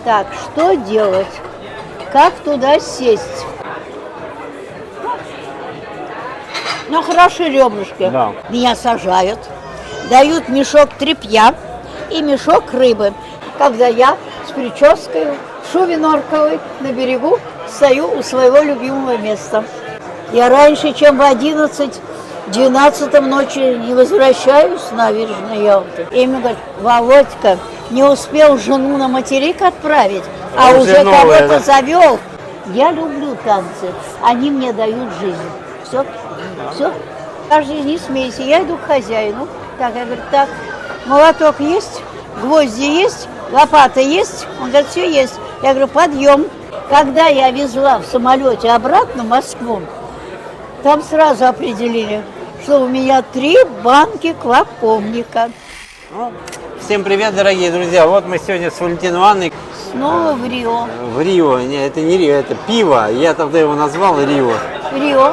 Так, что делать? Как туда сесть? Ну, хорошие ребрышки. Да. Меня сажают, дают мешок тряпья и мешок рыбы. Когда я с прической, в шубе норковой на берегу стою у своего любимого места. Я раньше, чем в 11-12 ночи не возвращаюсь с набережной Ялты. И мне говорят: Володька, не успел жену на материк отправить, а уже кого-то да? завел. Я люблю танцы, они мне дают жизнь. Все, все. Каждый не смейся, я иду к хозяину. Так, я говорю: так, молоток есть, гвозди есть, лопата есть? Он говорит: все есть. Я говорю: подъем. Когда я везла в самолете обратно в Москву, там сразу определили, что у меня 3 банки клоповника. Всем привет, дорогие друзья! Вот мы сегодня с Валентиной Ивановной. Снова в Рио. В Рио. Не, это не Рио, это пиво. Я тогда его назвал Рио. Рио?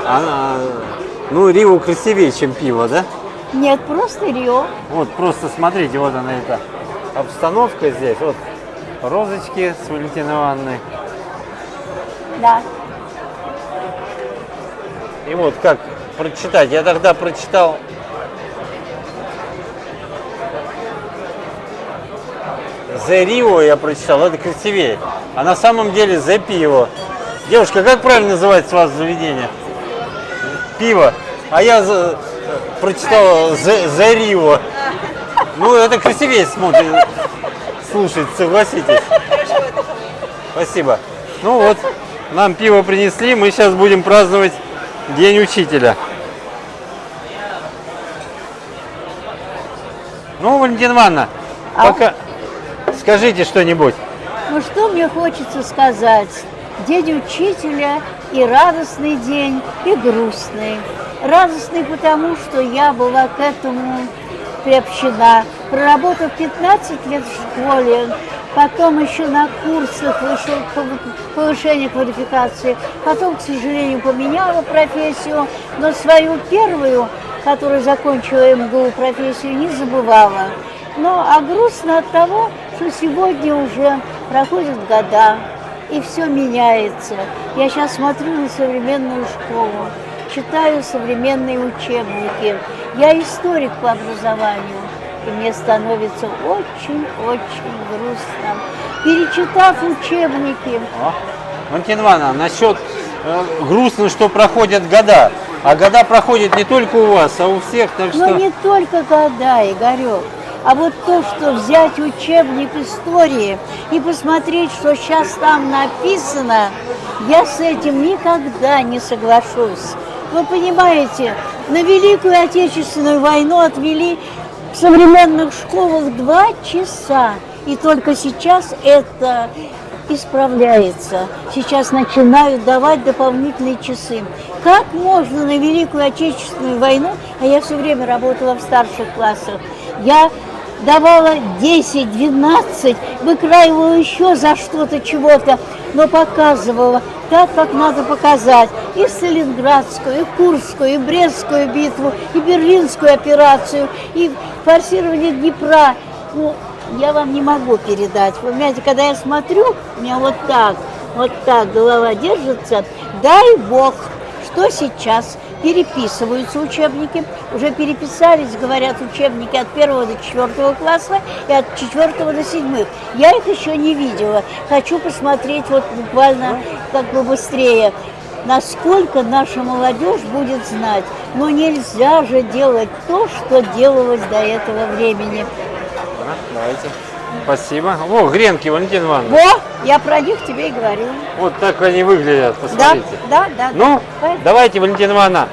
Ну, Рио красивее, чем пиво, да? Нет, просто Рио. Вот, просто смотрите, вот она, эта обстановка здесь. Вот розочки с Валентиной Ивановной. Да. И вот как прочитать. Я тогда прочитал The Rio, я прочитал, это красивее. А на самом деле The Пиво. Девушка, как правильно называется у вас заведение? Пиво. А я прочитал The Rio. Ну, это красивее смотрит. Слушайте, согласитесь. Спасибо. Ну вот, нам пиво принесли, мы сейчас будем праздновать День учителя. Ну, Валентина Ивановна, пока скажите что-нибудь. Ну, что мне хочется сказать? День учителя и радостный день, и грустный. Радостный потому, что я была к этому приобщена. Проработав 15 лет в школе, потом еще на курсах вышел повышение квалификации, потом, к сожалению, поменяла профессию, но свою первую, которую закончила МГУ, профессию, не забывала. А грустно от того, что сегодня уже проходят года, и все меняется. Я сейчас смотрю на современную школу, читаю современные учебники. Я историк по образованию, и мне становится очень-очень грустно. Перечитав учебники. Валентина Ивановна, насчет грустно, что проходят года. А года проходят не только у вас, а у всех. Так что... Ну, не только года, Игорек. А вот то, что взять учебник истории и посмотреть, что сейчас там написано, я с этим никогда не соглашусь. Вы понимаете, на Великую Отечественную войну отвели в современных школах 2 часа. И только сейчас это исправляется. Сейчас начинают давать дополнительные часы. Как можно на Великую Отечественную войну, а я все время работала в старших классах, я давала 10, 12, выкраивала еще за что-то, чего-то, но показывала так, как надо показать. И Сталинградскую, и Курскую, и Брестскую битву, и Берлинскую операцию, и форсирование Днепра. Я вам не могу передать. Вы понимаете, когда я смотрю, у меня вот так голова держится. Дай Бог, что сейчас переписываются учебники. Уже переписались, говорят, учебники от 1 до 4 класса и от 4 до 7. Я их еще не видела. Хочу посмотреть вот буквально как бы быстрее, насколько наша молодежь будет знать. Но нельзя же делать то, что делалось до этого времени. Давайте. Спасибо. О, гренки, Валентина Ивановна. Я про них тебе и говорю. Вот так они выглядят, посмотрите. Да. Ну, давайте, Валентина Ивановна,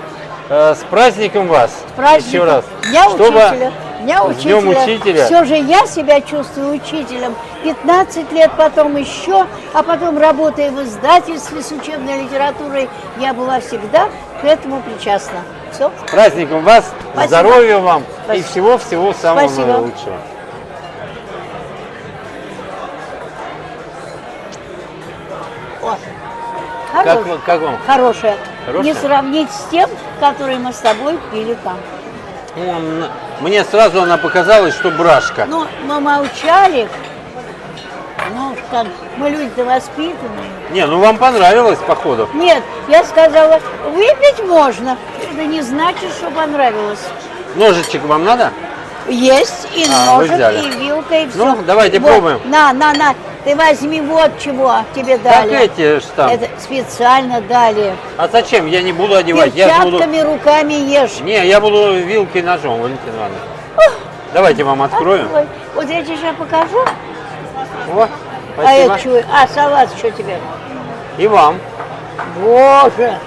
с праздником вас. С праздником. Еще раз. Дня учителя. Все же я себя чувствую учителем. 15 лет, потом еще, а потом работая в издательстве с учебной литературой, я была всегда к этому причастна. Все. С праздником вас, Спасибо. Здоровья вам. Спасибо. И всего-всего самого Спасибо. наилучшего. Как вам? Хорошая. Хорошая? Не сравнить с тем, который мы с тобой пили там. Мне сразу она показалась, что брашка. Но мы молчали, Ну, как, мы люди-то воспитанные. Не, ну вам понравилось, походу. Нет, я сказала, выпить можно. Это не значит, что понравилось. Ножичек вам надо? Есть и А, вы ножик, взяли. и вилка, и все. Ну, давайте пробуем. На. Ты возьми вот чего тебе Как дали. эти ж там. Это специально дали. А зачем? Я не буду одевать. Я же буду... Перчатками, руками ешь. Не, я буду вилкой и ножом, Валентина Ивановна. Давайте вам открою. Открой. Вот я тебе сейчас покажу. О, А спасибо. это что? А, салат что тебе? И вам. Боже!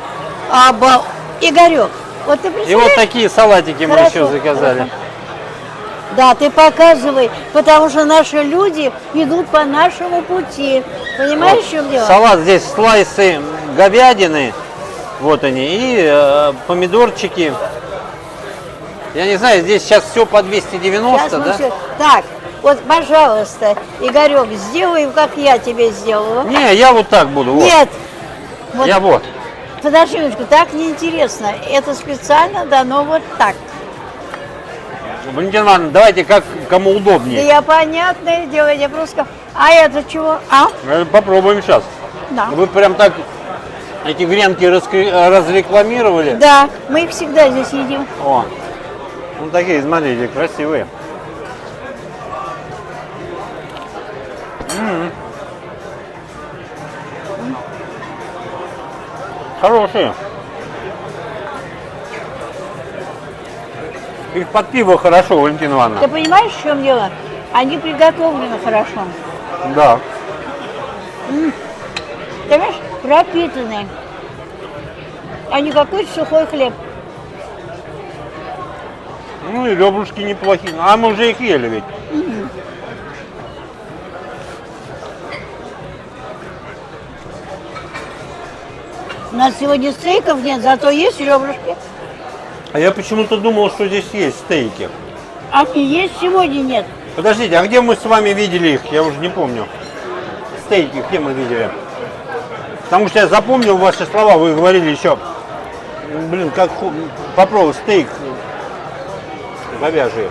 Игорек, вот ты И представляешь? вот такие салатики мы Хорошо, еще заказали. хорошо. Да, ты показывай, потому что наши люди идут по нашему пути. Понимаешь, в чем дело? Салат здесь слайсы говядины. Вот они. И помидорчики. Я не знаю, здесь сейчас все по 290, Сейчас мы да? всё- Так, вот, пожалуйста, Игорек, сделай, как я тебе сделала. Не, я вот так буду. Вот. Нет. Вот, Я вот. подожди минутку, так неинтересно. Это специально дано вот так. Валентина Ивановна, давайте как кому Да удобнее. я понятное дело, я просто... А это чего? А? Попробуем сейчас. Да. Вы прям так эти гренки разрекламировали. Да, мы их всегда здесь едим. О, ну такие, смотрите, красивые. Хорошие. Их под пиво хорошо, Валентина Ты Ивановна. понимаешь, в чем дело? Они приготовлены хорошо. Да. Ты понимаешь, пропитанные. А не какой-то сухой хлеб. Ну и ребрышки неплохие. А мы уже их ели ведь. У нас сегодня стейков нет, зато есть ребрышки. А я почему-то думал, что здесь есть стейки. А есть сегодня нет. Подождите, а где мы с вами видели их? Я уже не помню. Стейки, где мы видели? Потому что я запомнил ваши слова, вы говорили еще. Блин, как попробуй стейк говяжий.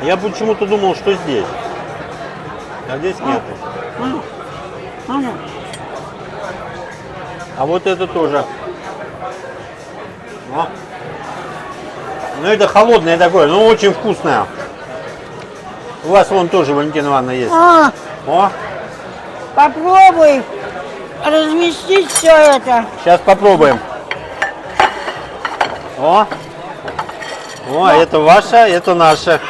Я почему-то думал, что здесь. А здесь нет. Ага. А вот это тоже. О. Ну это холодное такое, но очень вкусное. У вас вон тоже, Валентина Ивановна, есть. О, Попробуй разместить все это. сейчас попробуем. О, это ваше, это наше.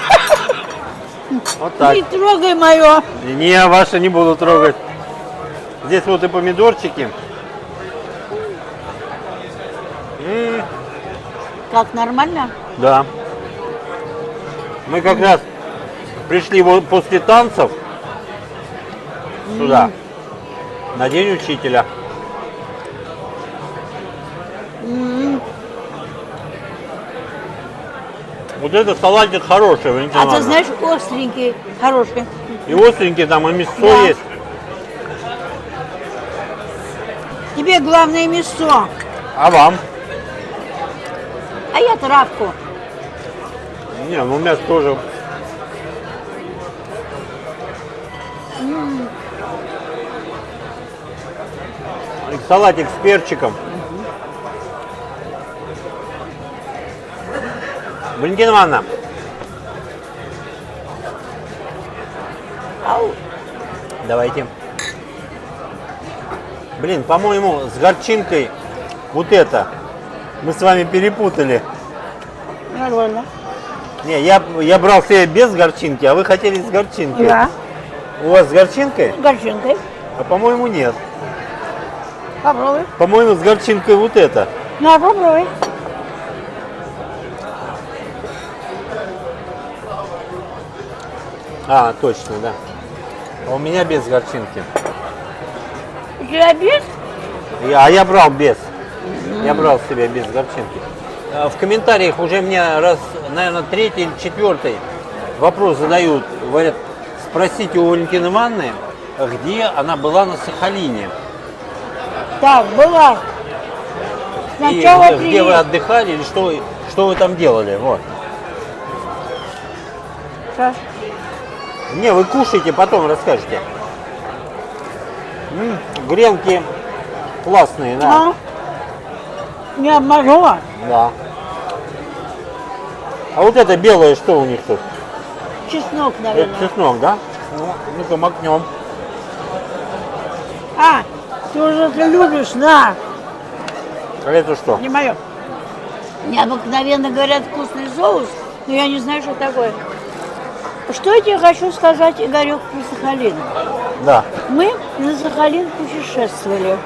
Вот так. Не трогай мое. Не, ваше не буду трогать. Здесь вот и помидорчики. Как, нормально? Да. Мы как раз пришли вот после танцев сюда, на День учителя. Вот это салатик хороший, Валентина А ты Ивановна. знаешь, остренький, хороший. И остренький там, и мясо Да. есть. Тебе главное мясо, А вам? а я травку. Не, ну мясо тоже. И салатик с перчиком. Валентина Ивановна, Ау. давайте. Блин, по-моему, с горчинкой вот это мы с вами перепутали. Нормально. Не, я брал себе без горчинки, а вы хотели с горчинкой. Да. У вас с горчинкой? С горчинкой. А по-моему нет. Попробуй. По-моему, с горчинкой вот это. На, попробуй. А, точно, да. А у меня без горчинки. У тебя без? А я брал без. Я брал себе без горчинки. В комментариях уже мне раз, наверное, третий или четвертый вопрос задают. Говорят, спросите у Валентины Ивановны, где она была на Сахалине. Так, была. И Сначала где вы отдыхали или что вы там делали. Вот. Сейчас. Не, вы кушайте, потом расскажете. Гренки классные, да. Не обманула. Да. А вот это белое, что у них тут? Чеснок, Это наверное. чеснок, да? Ну, ну-ка макнем. А, ты уже это любишь, на. А это что? Не мое. Необыкновенно говорят вкусный соус, но я не знаю, что такое. Что я тебе хочу сказать, Игорек, про Сахалин? Да. Мы на Сахалин путешествовали.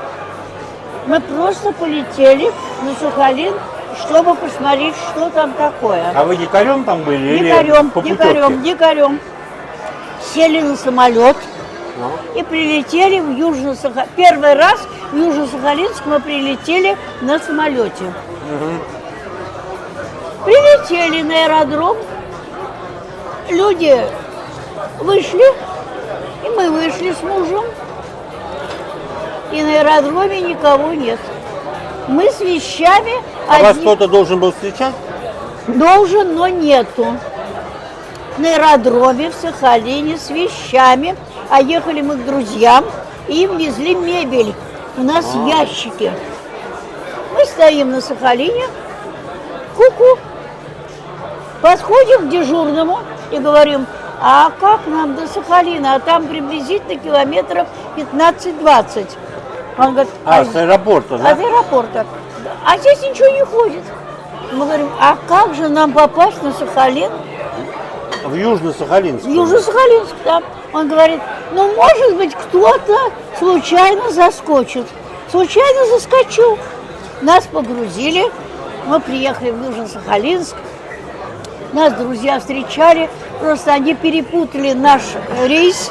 Мы просто полетели на Сахалин, чтобы посмотреть, что там такое. А вы дикарем там были Дикарем, или по дикарем, дикарем. Сели на самолет Ну. и прилетели в Южно-Сахалинск. Первый раз в Южно-Сахалинск мы прилетели на самолете. Прилетели на аэродром, люди вышли, и мы вышли с мужем, и на аэродроме никого нет. Мы с вещами, А вас кто-то должен был встречать? должен, но нету. На аэродроме в Сахалине с вещами, а ехали мы к друзьям, и им везли мебель. У нас ящики. Мы стоим на Сахалине, ку-ку, подходим к дежурному и говорим, а как нам до Сахалина? А там приблизительно километров 15-20. Он говорит, С аэропорта, да? от аэропорта. А здесь ничего не ходит. Мы говорим, а как же нам попасть на Сахалин? В Южно-Сахалинск. В Южно-Сахалинск, да. Он говорит, ну, может быть, кто-то случайно заскочит. Случайно заскочил. Нас погрузили, мы приехали в Южно-Сахалинск. Нас друзья встречали, просто они перепутали наш рейс,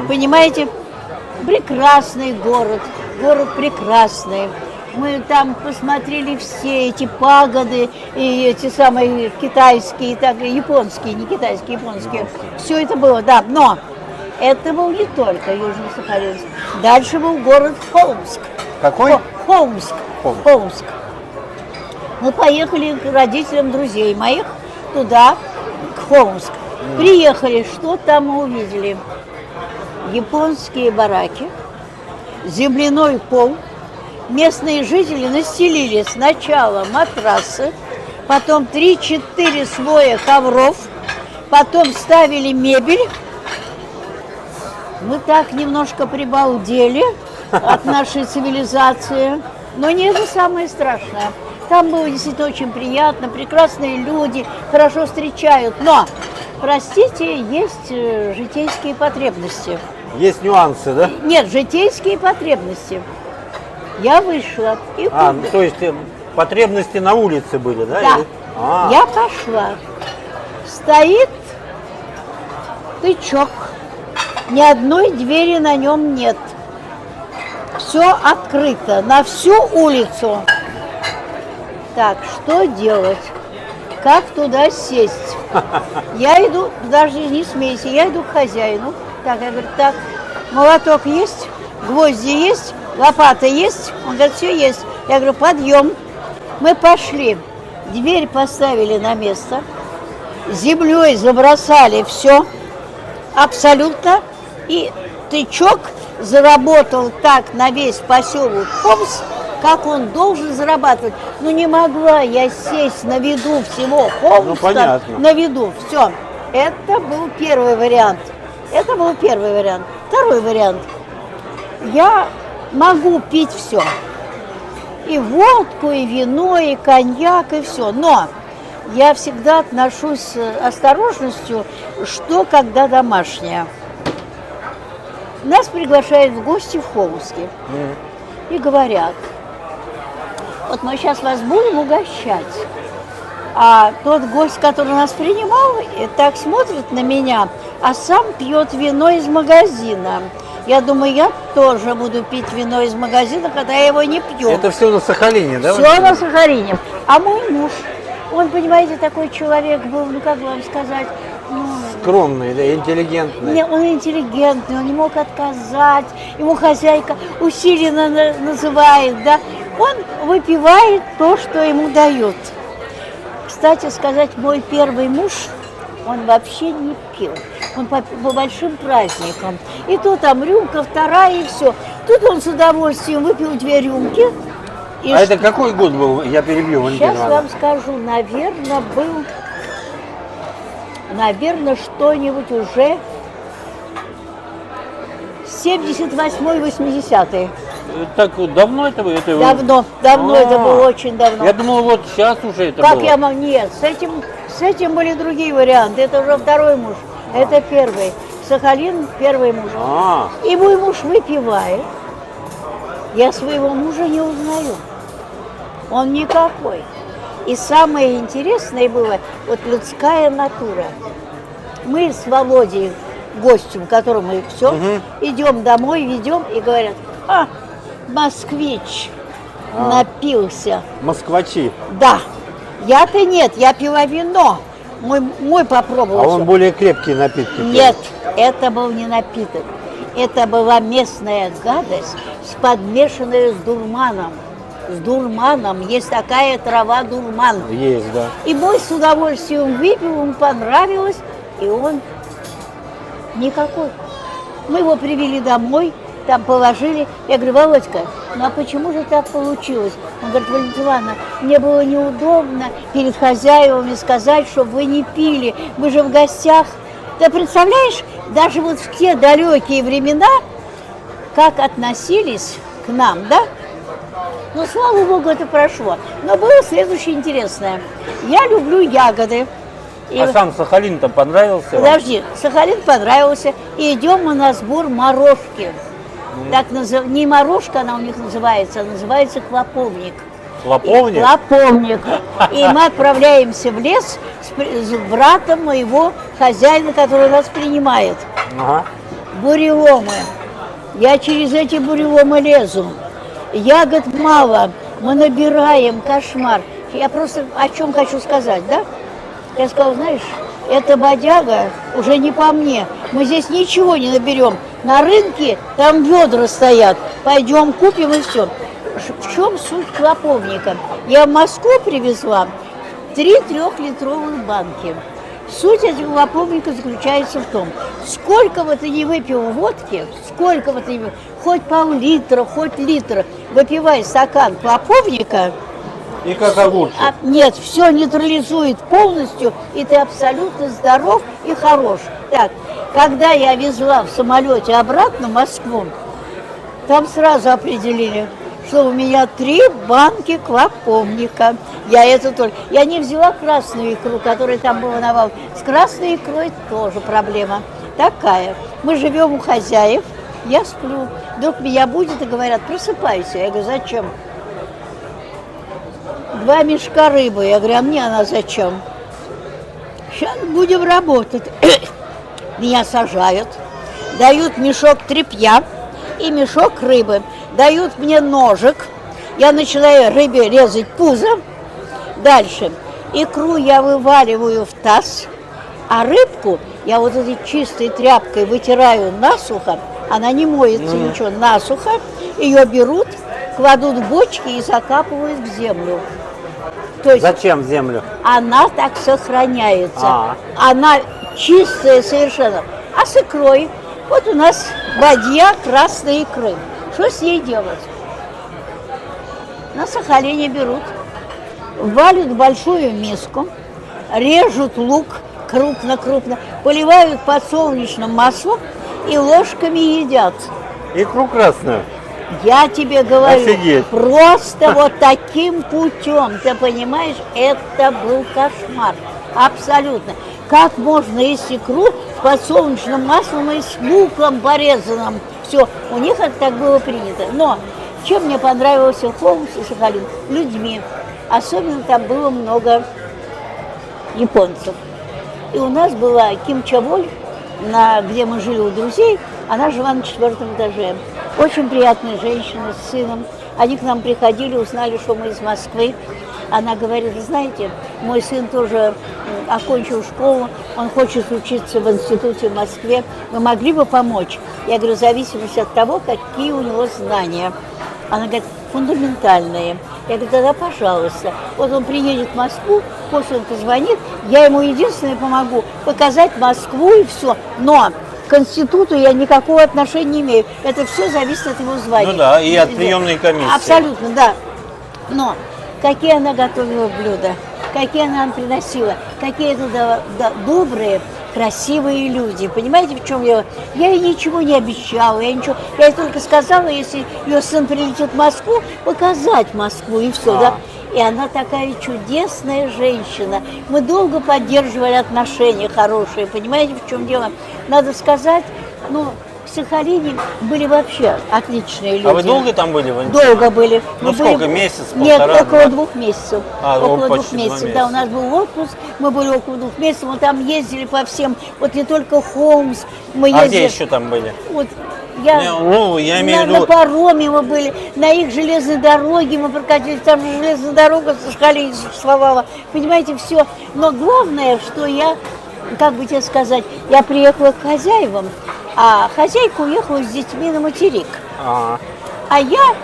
понимаете? Прекрасный город, город прекрасный. Мы там посмотрели все эти пагоды, и эти самые китайские, так и японские, не китайские, японские. Все это было, да, но это был не только Южно-Сахалинск. Дальше был город Холмск. Какой? Холмск. Холмск. Холмск. Мы поехали к родителям друзей моих туда, к Холмск. Приехали, что там мы увидели? Японские бараки, земляной пол. Местные жители настелили сначала матрасы, потом 3-4 слоя ковров, потом ставили мебель. Мы так немножко прибалдели от нашей цивилизации, но не это самое страшное. Там было действительно очень приятно, прекрасные люди, хорошо встречают, но, простите, есть житейские потребности. Есть нюансы, да? Нет, житейские потребности. Я вышла и Ну, то есть потребности на улице были, да? да. Или- А, Я пошла. Стоит тычок. Ни одной двери на нем нет. Все открыто, на всю улицу. Так, что делать? Как туда сесть? Я иду, даже не смейся, я иду к хозяину. Так, я говорю, так, молоток есть, гвозди есть, лопата есть? Он говорит, все есть. Я говорю, подъем. Мы пошли, дверь поставили на место, землей забросали все, абсолютно, и тычок заработал так на весь поселок Холмск, как он должен зарабатывать. Ну не могла я сесть на виду всего Холмска, понятно. на виду, все. Это был первый вариант. Это был первый вариант. Второй вариант. Я могу пить все. И водку, и вино, и коньяк, и все. Но я всегда отношусь с осторожностью, что когда домашнее. Нас приглашают в гости в Холмске. И говорят, вот мы сейчас вас будем угощать. А тот гость, который нас принимал, и так смотрит на меня, а сам пьет вино из магазина. Я думаю, я тоже буду пить вино из магазина, когда я его не пью. Это все на Сахалине, да? Все на Сахалине. А мой муж, он, понимаете, такой человек был, ну как вам сказать, ну, Скромный, да, интеллигентный. не, он интеллигентный, он не мог отказать, ему хозяйка усиленно называет, да. Он выпивает то, что ему дают. Кстати сказать, мой первый муж он вообще не пил. Он по большим праздникам. И то там рюмка, вторая, и все. Тут он с удовольствием выпил 2 рюмки. И А это какой год был? Я перебью, Валентина сейчас Ивановна. вам скажу, наверное, что-нибудь уже 78-80. Так давно это было? Давно, это было очень давно. Я думал, вот сейчас уже это Как было. я могу? Нет, с этим были другие варианты. Это уже второй муж, это первый. Сахалин первый муж. А, И мой муж выпивает. Я своего мужа не узнаю. Он никакой. И самое интересное было, вот людская натура. Мы с Володей, гостем, которому мы все, идем домой, ведем и говорят, москвич напился. москвачи. Да, я-то нет, я пила вино. Мой попробовал. А он более крепкие напитки пил. Нет, это был не напиток. Это была местная гадость, подмешанная с дурманом. С дурманом. Есть такая трава дурман. Есть, да. И мой с удовольствием выпил, ему понравилось, и он никакой. Мы его привели домой, там положили. Я говорю, Володька, ну а почему же так получилось? Он говорит, Валентина Ивановна, мне было неудобно перед хозяевами сказать, чтобы вы не пили. Мы же в гостях. Ты представляешь, даже вот в те далекие времена, как относились к нам, да? Ну, слава богу, это прошло. Но было следующее интересное. Я люблю ягоды. И А сам Сахалин-то понравился вам? подожди, Сахалин понравился. И идем мы на сбор морожки. Так не морожка она у них называется, а называется клоповник. Клоповник? Клоповник. И мы отправляемся в лес с братом моего хозяина, который нас принимает. Ага. Буреломы. Я через эти буреломы лезу. Ягод мало. Мы набираем, кошмар. Я просто о чем хочу сказать, да? Я сказала, знаешь, эта бодяга уже не по мне. Мы здесь ничего не наберем. На рынке там ведра стоят. Пойдем купим и все. В чем суть клоповника? Я в Москву привезла 3 трехлитровых банки. Суть этого клоповника заключается в том, сколько бы ты ни выпил водки, сколько бы ты ни выпил, хоть пол-литра, хоть литр, выпивай стакан клоповника, И как огурчик. нет, все нейтрализует полностью, и ты абсолютно здоров и хорош. Так, когда я везла в самолете обратно в Москву, там сразу определили, что у меня 3 банки клоповника. Я не взяла красную икру, которая там была навал. С красной икрой тоже проблема такая. Мы живем у хозяев, я сплю. Вдруг меня будет и говорят, просыпайся. Я говорю, зачем? 2 мешка рыбы. Я говорю, а мне она зачем? Сейчас будем работать. Меня сажают, дают мешок тряпья и мешок рыбы. Дают мне ножик, я начинаю рыбе резать пузо. Дальше икру я вываливаю в таз, а рыбку я вот этой чистой тряпкой вытираю насухо, она не моется ничего, насухо. Ее берут, кладут в бочки и закапывают в землю. То есть Зачем в землю? она так сохраняется. А. Она чистая совершенно. А с икрой? Вот у нас бадья красной икры. Что с ней делать? На Сахалине берут, валят в большую миску, режут лук крупно-крупно, поливают подсолнечным маслом и ложками едят. Икру красную. Я тебе говорю, Офигеть. просто вот таким путем, ты понимаешь, это был кошмар, абсолютно. Как можно есть икру с подсолнечным маслом и с луком порезанным? Все, у них это так было принято. Но чем мне понравился Холмс и Сахалин? Людьми. Особенно там было много японцев. И у нас была Ким Чаволь, где мы жили у друзей, она жила на 4-м этаже. Очень приятная женщина с сыном. Они к нам приходили, узнали, что мы из Москвы. Она говорит, знаете, мой сын тоже окончил школу, он хочет учиться в институте в Москве. Вы могли бы помочь? Я говорю, в зависимости от того, какие у него знания. Она говорит, фундаментальные. Я говорю, тогда пожалуйста. Вот он приедет в Москву, Косенко звонит, я ему единственное помогу показать Москву и все. Но к институту я никакого отношения не имею. Это все зависит от его звания. Ну да, и от приемной комиссии. Абсолютно, да. Но какие она готовила блюда, какие она нам приносила, какие это добрые, красивые люди. Понимаете, в чем дело? Я ей ничего не обещала, я ей только сказала, если ее сын прилетит в Москву, показать Москву и все, да. И она такая чудесная женщина. Мы долго поддерживали отношения хорошие, понимаете, в чем дело? Надо сказать, ну, в Сахалине были вообще отличные люди. А вы долго там были? Долго были. Ну Мы сколько, были... месяц, Нет, полтора? около 2 месяцев. Около 2 почти 2 месяцев. месяца. Да, у нас был отпуск, мы были около 2 месяцев, мы там ездили по всем, вот не только Холмс, мы ездили. А где еще там были? Вот, я имею в виду... На пароме мы были, на их железной дороге мы прокатились, там же железная дорога в Сахалине существовала. Понимаете, все. Но главное, что я, как бы тебе сказать, я приехала к хозяевам, а хозяйка уехала с детьми на материк. А я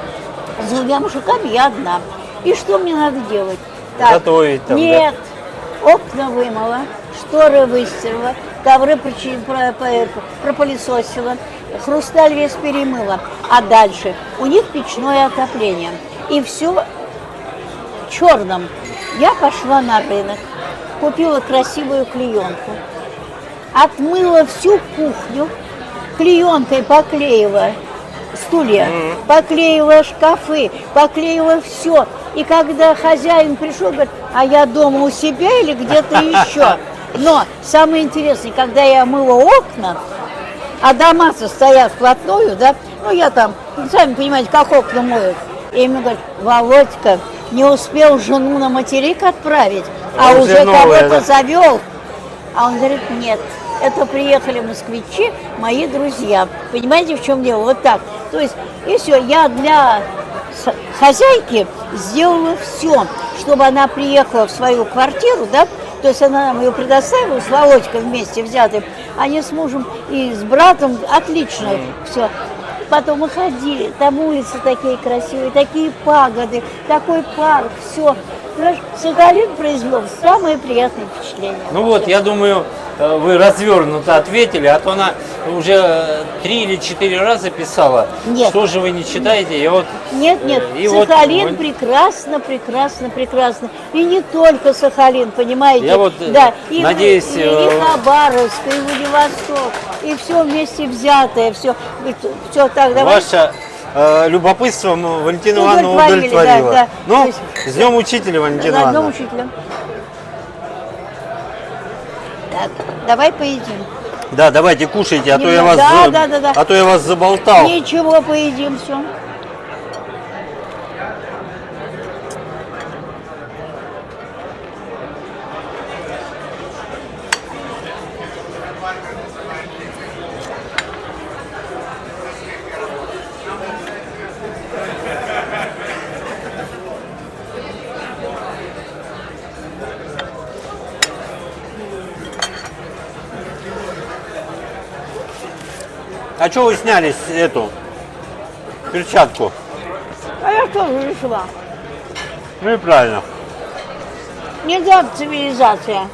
с 2 мужиками, я одна. И что мне надо делать? Так, готовить там, нет, окна вымыла, шторы выстирала, ковры пропылесосила, хрусталь весь перемыла. А дальше у них печное отопление. И все в черном. Я пошла на рынок, купила красивую клеенку, отмыла всю кухню, клеенкой поклеила стулья, поклеила шкафы, поклеила все. И когда хозяин пришел, говорит, а я дома у себя или где-то еще. Но самое интересное, когда я мыла окна, а дома-то стоят вплотную, да, ну я там, сами понимаете, как окна моют. И мне говорят, Володька, не успел жену на материк отправить, а уже кого-то завел. А он говорит, нет, это приехали москвичи, мои друзья. Понимаете, в чем дело? Вот так. То есть, и все, я для хозяйки сделала все, чтобы она приехала в свою квартиру, да, то есть она нам ее предоставила с Володькой вместе взятым, они с мужем и с братом отлично все. Потом мы ходили, там улицы такие красивые, такие пагоды, такой парк, все. Сахалин произвел самое приятное впечатление. Ну вот, я думаю, вы развернуто ответили, а то она уже 3 или 4 раза писала. Нет. Что же вы не читаете? И вот, Нет, и Сахалин вот, прекрасно, прекрасно, прекрасно. И не только Сахалин, понимаете? Я вот да, надеюсь... И Хабаровск, и Владивосток, и все вместе взятое, все так, давай. Ваше любопытство Валентина Ивановна удовлетворило. Да. Ну, с Днем Учителя, Валентина Да, Ивановна. Днем Учителя. Так, давай поедим. Да, давайте кушайте, а то я Да. а то я вас заболтал. Ничего, поедим, все. А что вы сняли эту перчатку? А я тоже решила. Ну и правильно. Нельзя цивилизация.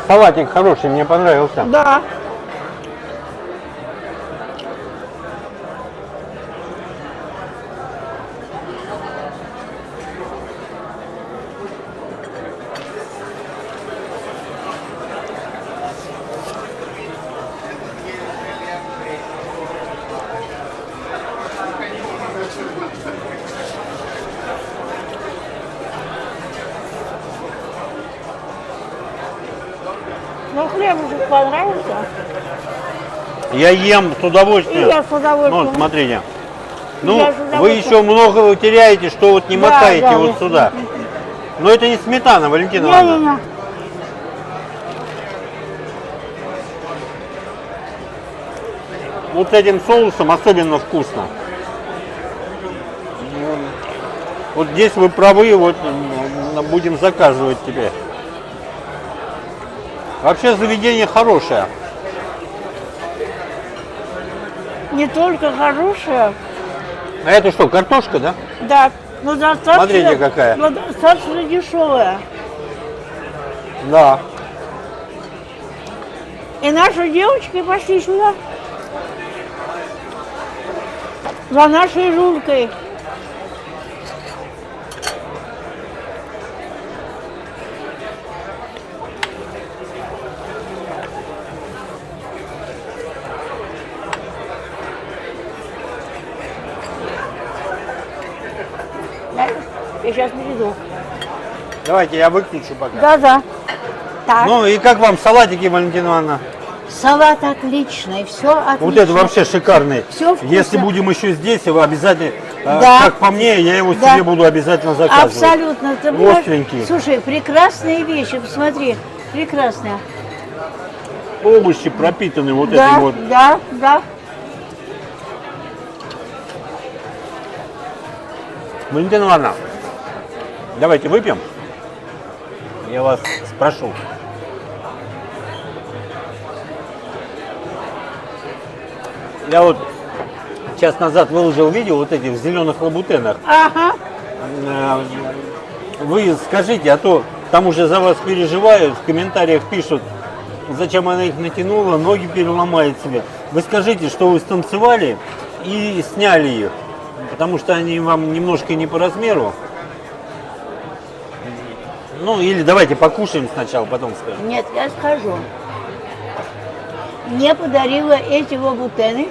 Салатик хороший, мне понравился. Да. Ну, хлебушек понравился? Я ем с удовольствием. И я с удовольствием. Ну, смотрите. Ну, Я с вы удовольствием. еще много теряете, что вот не Да, макаете да, вот да. сюда. Но это не сметана, Валентина Ивановна. Не-не-не. вот с этим соусом особенно вкусно. Вот здесь вы правы, вот будем заказывать тебе. Вообще заведение хорошее. Не только хорошая, А это что, картошка, да? да, но достаточно, Смотрите, какая. но достаточно дешевая. Да. И наши девочки пошли сюда. За нашей Жулькой. Да, я сейчас приведу. Давайте я выключу пока. Да-да. Так, Ну и как вам салатики, Валентина Ивановна? салат отличный, все отлично. Вот это вообще шикарный. Всё вкусно. Если будем еще здесь, его обязательно, Да. как по мне, я его Да. себе буду обязательно заказывать. Абсолютно. Ты понимаешь? Остренький. Слушай, прекрасные вещи, посмотри, прекрасные. Овощи пропитаны вот Да, этим вот. да, да. Валентина Ивановна, давайте выпьем. Я вас спрошу. Я вот час назад выложил видео вот эти в зеленых лабутенах. Ага. Вы скажите, а то там уже за вас переживают, в комментариях пишут, зачем она их натянула, ноги переломает себе. Вы скажите, что вы станцевали и сняли их, потому что они вам немножко не по размеру. Ну, или давайте покушаем сначала, потом скажем. Нет, я скажу. Мне подарила эти лабутены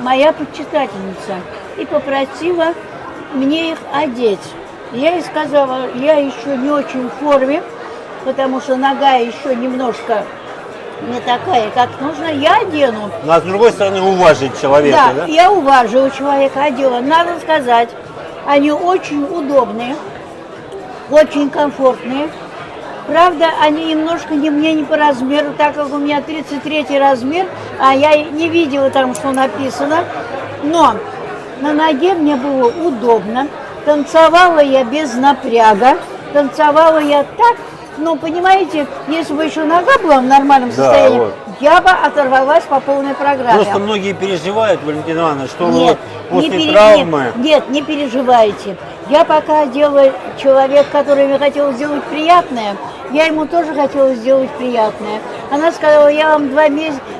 моя почитательница и попросила мне их одеть. Я ей сказала, я еще не очень в форме, потому что нога еще немножко не такая, как нужно, я одену. Ну, а с другой стороны, уважить человека, Да, да? я уважаю человека, одела. Надо сказать, они очень удобные, очень комфортные. Правда, они немножко мне не по размеру, так как у меня 33 размер, а я не видела там, что написано. Но на ноге мне было удобно. Танцевала я без напряга, танцевала я так. Ну, понимаете, если бы еще нога была в нормальном состоянии, вот. я бы оторвалась по полной программе. Просто многие переживают, Валентина Ивановна, что Нет, вот не после травмы... нет, не переживайте. Я пока делаю человек, который мне хотел сделать приятное, я ему тоже хотела сделать приятное. Она сказала, я вам 2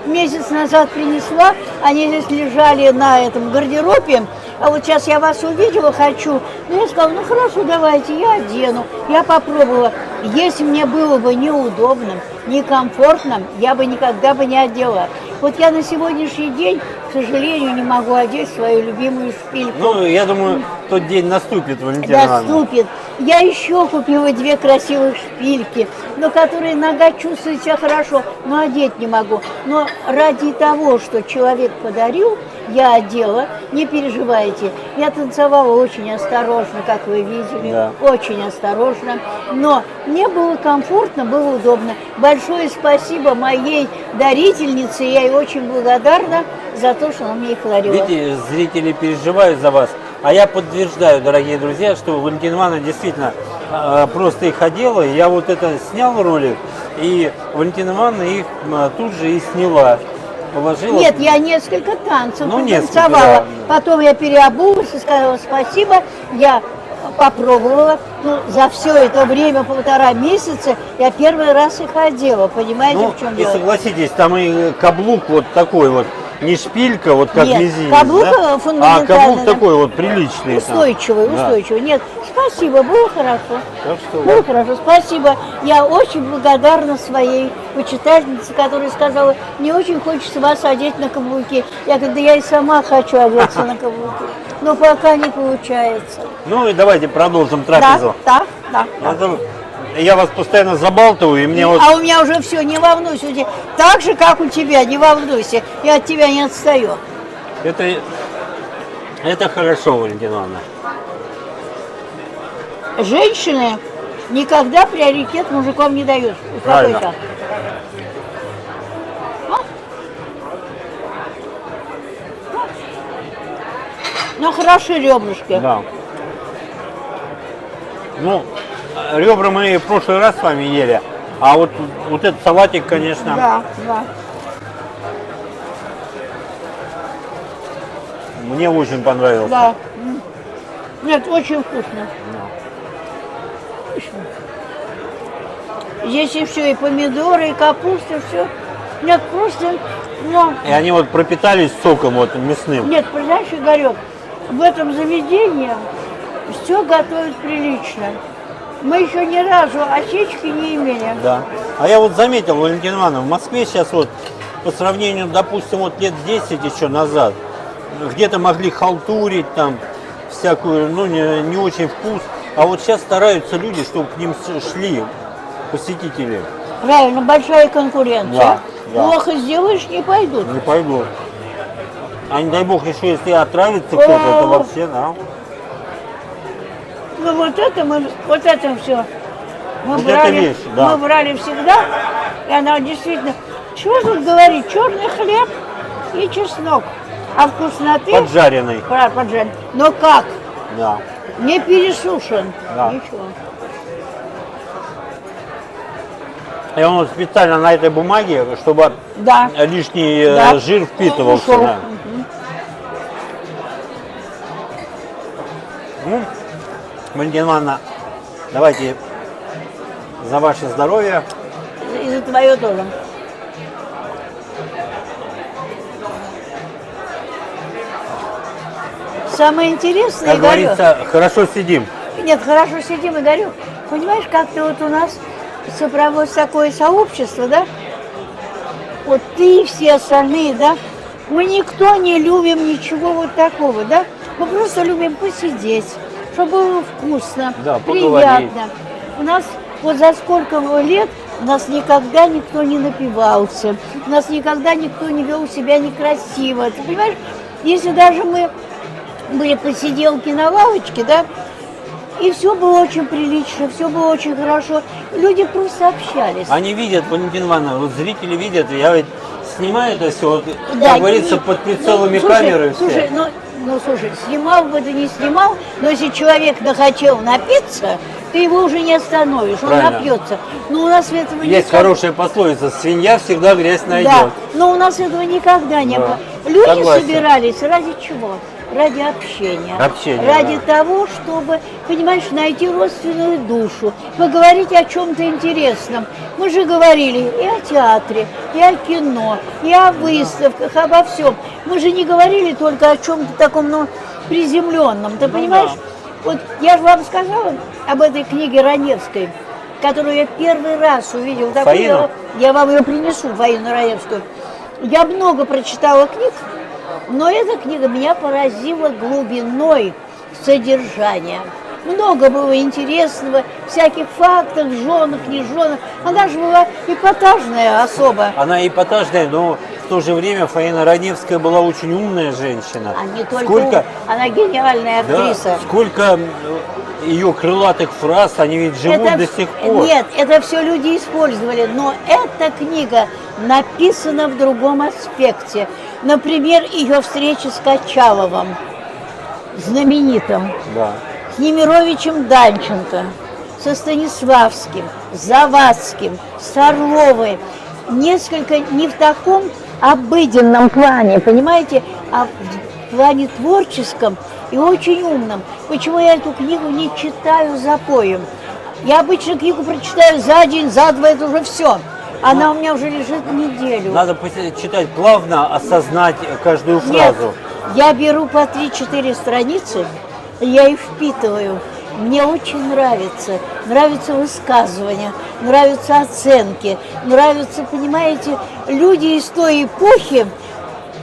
месяца назад принесла, они здесь лежали на этом гардеробе, а вот сейчас я вас увидела, хочу. Ну, я сказала, ну хорошо, давайте, я одену. Я попробовала. Если мне было бы неудобно, некомфортно, я бы никогда бы не одела. Вот я на сегодняшний день, к сожалению, не могу одеть свою любимую шпильку. Ну, я думаю, тот день наступит, Валентина Ивановна. Доступит. Я еще купила 2 красивых шпильки, но которые нога чувствует себя хорошо, но одеть не могу. Но ради того, что человек подарил, я одела, не переживайте. Я танцевала очень осторожно, как вы видели, Да. очень осторожно. Но мне было комфортно, было удобно. Большое спасибо моей дарительнице, я ей очень благодарна за то, что она мне их подарила. Видите, зрители переживают за вас. А я подтверждаю, дорогие друзья, что Валентина Ивановна действительно просто их одела. Я вот это снял ролик, и Валентина Ивановна их тут же и сняла. Положила. Нет, я несколько танцев Ну, несколько, танцевала. да. Потом я переобулась и сказала спасибо. Я попробовала. Ну, за все это время, 1,5 месяца, я первый раз их одела. Понимаете, Ну, в чем и дело? согласитесь, там и каблук вот такой вот, не шпилька, вот как Нет, мизинец, каблук да? А фундаментальный, каблук да. такой вот приличный. там. Устойчивый, Да. устойчивый. Нет, спасибо, было хорошо. Так что Было хорошо, спасибо. Я очень благодарна своей почитательнице, которая сказала, мне очень хочется вас одеть на каблуки. Я говорю, да я и сама хочу одеться на каблуки. Но пока не получается. Ну и давайте продолжим трапезу. Да. А то я вас постоянно забалтываю, и мне вот... А у меня уже все, не волнуйся. У тебя так же, как у тебя, не волнуйся. Я от тебя не отстаю. Это хорошо, Валентина Ивановна. Женщины никогда приоритет мужикам не дают. Правильно. Но хороши ребрышки. Да. Ну, ребра мы в прошлый раз с вами ели, а вот этот салатик, конечно, Да, да. мне очень понравился. Да. Нет, очень вкусно. Здесь и все, и помидоры, и капуста, все. Нет, просто, но... И они вот пропитались соком вот мясным. Нет, понимаешь, Игорек, в этом заведении все готовят прилично. Мы еще ни разу осечки не имели. Да. А я вот заметил, Валентина Ивановна, в Москве сейчас вот по сравнению, допустим, вот лет 10 еще назад, где-то могли халтурить там всякую, ну не очень вкус. А вот сейчас стараются люди, чтобы к ним шли посетители. Правильно, большая конкуренция. Да, да. Плохо сделаешь, не пойдут. Не пойду. А не дай бог еще если отравится кто-то, это О. вообще, да. Ну вот это все. Мы Вот брали, это вещь, да. мы брали всегда, и она действительно, чего тут говорить, черный хлеб и чеснок. А вкусноты... Поджаренный. Поджаренный. Но как? Да. Не пересушен. Да. Ничего. И он вот специально на этой бумаге, чтобы Да. лишний Да. жир впитывался. Ушел. Да. Ну, Валентина Ивановна, давайте за ваше здоровье. И за твое тоже. Самое интересное, Как Игорек, говорится, хорошо сидим. нет, хорошо сидим, Игорек. Понимаешь, как-то вот у нас собралось такое сообщество, да? Вот ты и все остальные, да? Мы никто не любим ничего вот такого, да? Мы просто любим посидеть, чтобы было вкусно, Да, поговорить. приятно. У нас вот за сколько лет у нас никогда никто не напивался, у нас никогда никто не вел себя некрасиво. Ты понимаешь, если даже мы были посиделки на лавочке, да, и все было очень прилично, все было очень хорошо. Люди просто общались. Они видят, Валентина Ивановна, вот зрители видят, я ведь снимаю это все, вот, Да, как говорится, и- под прицелами слушай, камеры. Слушай, все. слушай, снимал бы ты не снимал, но если человек захотел напиться, ты его уже не остановишь, он Правильно. напьется. Но у нас этого Есть никак- хорошая пословица, свинья всегда грязь найдет. Да, но у нас этого никогда не Да, было. Люди согласен. собирались ради чего? Ради общения. Общения, Ради да. того, чтобы, понимаешь, найти родственную душу, поговорить о чем-то интересном. Мы же говорили и о театре, и о кино, и о выставках, обо всем. Мы же не говорили только о чем-то таком, ну, приземленном. Ты понимаешь? да. Вот я же вам сказала об этой книге Раневской, которую я первый раз увидела. Такую, Фаину? я вам ее принесу, Фаину Раневскую. Я много прочитала книг, но эта книга меня поразила глубиной содержания. Много было интересного, всяких фактов, женах, не женах. Она же была эпатажная особа. Она эпатажная, но в то же время Фаина Раневская была очень умная женщина. А не только Сколько, она гениальная да, актриса. сколько ее крылатых фраз, они ведь живут до сих пор. Нет, это все люди использовали, но эта книга написана в другом аспекте. Например, ее встреча с Качаловым, знаменитым, Да. с Немировичем Данченко, со Станиславским, Завадским, с Орловой. Несколько не в таком обыденном плане, понимаете, а в плане творческом и очень умном. Почему я эту книгу не читаю запоем? Я обычно книгу прочитаю за день, за два, это уже все. Она у меня уже лежит неделю. Надо читать плавно, осознать каждую Нет, фразу. я беру по 3-4 страницы, я их впитываю. Мне очень нравится. Нравятся высказывания, нравятся оценки, нравятся, понимаете, люди из той эпохи,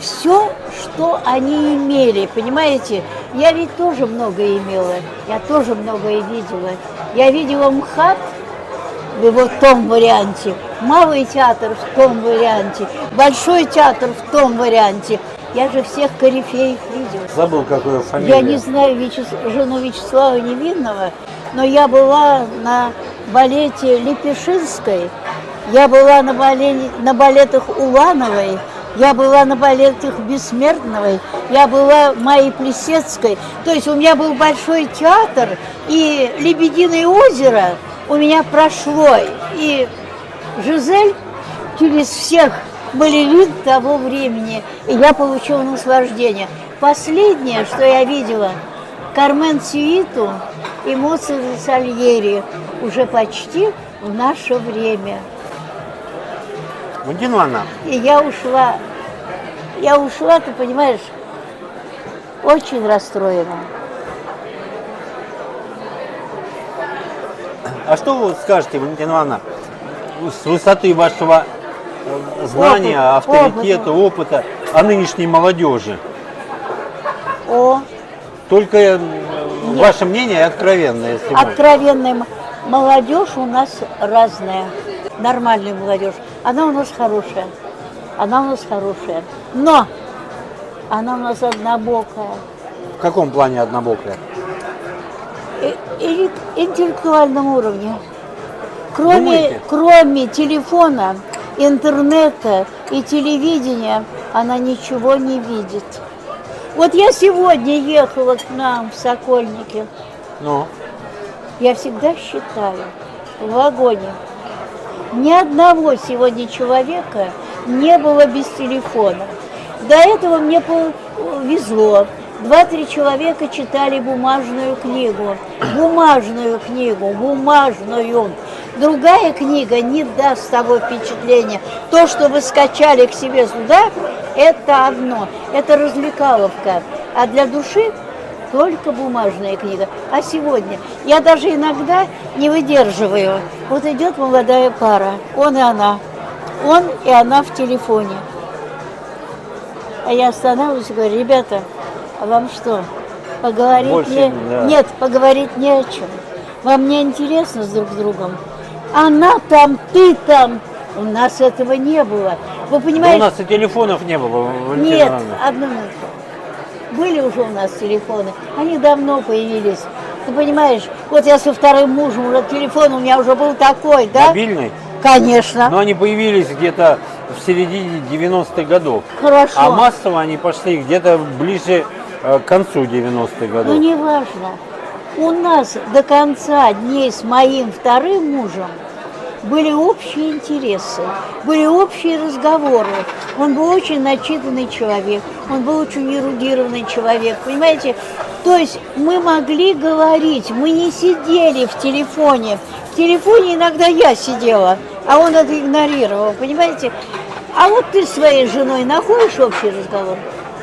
все, что они имели, понимаете? Я ведь тоже многое имела, я тоже многое видела. Я видела МХАТ в его том варианте, Малый театр в том варианте, Большой театр в том варианте. Я же всех корифеев видела. Забыл, какую фамилию. Я не знаю жену Вячеслава Невинного, но я была на балете Лепешинской, я была на балетах Улановой, Я была на балетах Бессмертновой, я была в Майи Плесецкой. То есть у меня был большой театр, и «Лебединое озеро» у меня прошло. И Жизель через всех балерин того времени. И я получила наслаждение. Последнее, что я видела, Кармен Сюиту и Моцарт Сальери уже почти в наше время. Валентина Ивановна, И я ушла, ты понимаешь, очень расстроена. а что вы скажете, Валентина Ивановна, с высоты вашего знания, авторитета, опыта о нынешней молодежи? Только ваше мнение откровенно, если можно. Откровенная молодежь у нас разная, нормальная молодежь. Она у нас хорошая, но она у нас однобокая. В каком плане однобокая? И интеллектуальном уровне. Думаете? Кроме телефона, интернета и телевидения, она ничего не видит. Вот я сегодня ехала к нам в Сокольники. Ну, Я всегда считаю, в вагоне ни одного сегодня человека не было без телефона. До этого мне повезло. 2-3 человека читали бумажную книгу. Другая книга не даст того впечатления. То, что вы скачали к себе сюда, это одно. Это развлекаловка. А для души только бумажная книга. А сегодня я даже иногда не выдерживаю. Вот идет молодая пара, он и она в телефоне. А я останавливаюсь и говорю: ребята, а вам что, поговорить Больше, да. Нет, поговорить не о чем. Вам не интересно с друг с другом? Она там, ты там. У нас этого не было. Вы да понимаете? у нас и телефонов не было, Валентина Нет, Ивановна. одну минутку. Были уже у нас телефоны, они давно появились. Ты понимаешь, вот я со вторым мужем, уже телефон у меня уже был такой, да? Мобильный? Конечно. Но они появились где-то в середине 90-х годов. Хорошо. А массово они пошли где-то ближе к концу 90-х годов. Ну, неважно. У нас до конца дней с моим вторым мужем были общие интересы, были общие разговоры. Он был очень начитанный человек, он был очень эрудированный человек, понимаете? То есть мы могли говорить, мы не сидели в телефоне. В телефоне иногда я сидела, а он это игнорировал, понимаете? А вот ты с своей женой находишь общий разговор?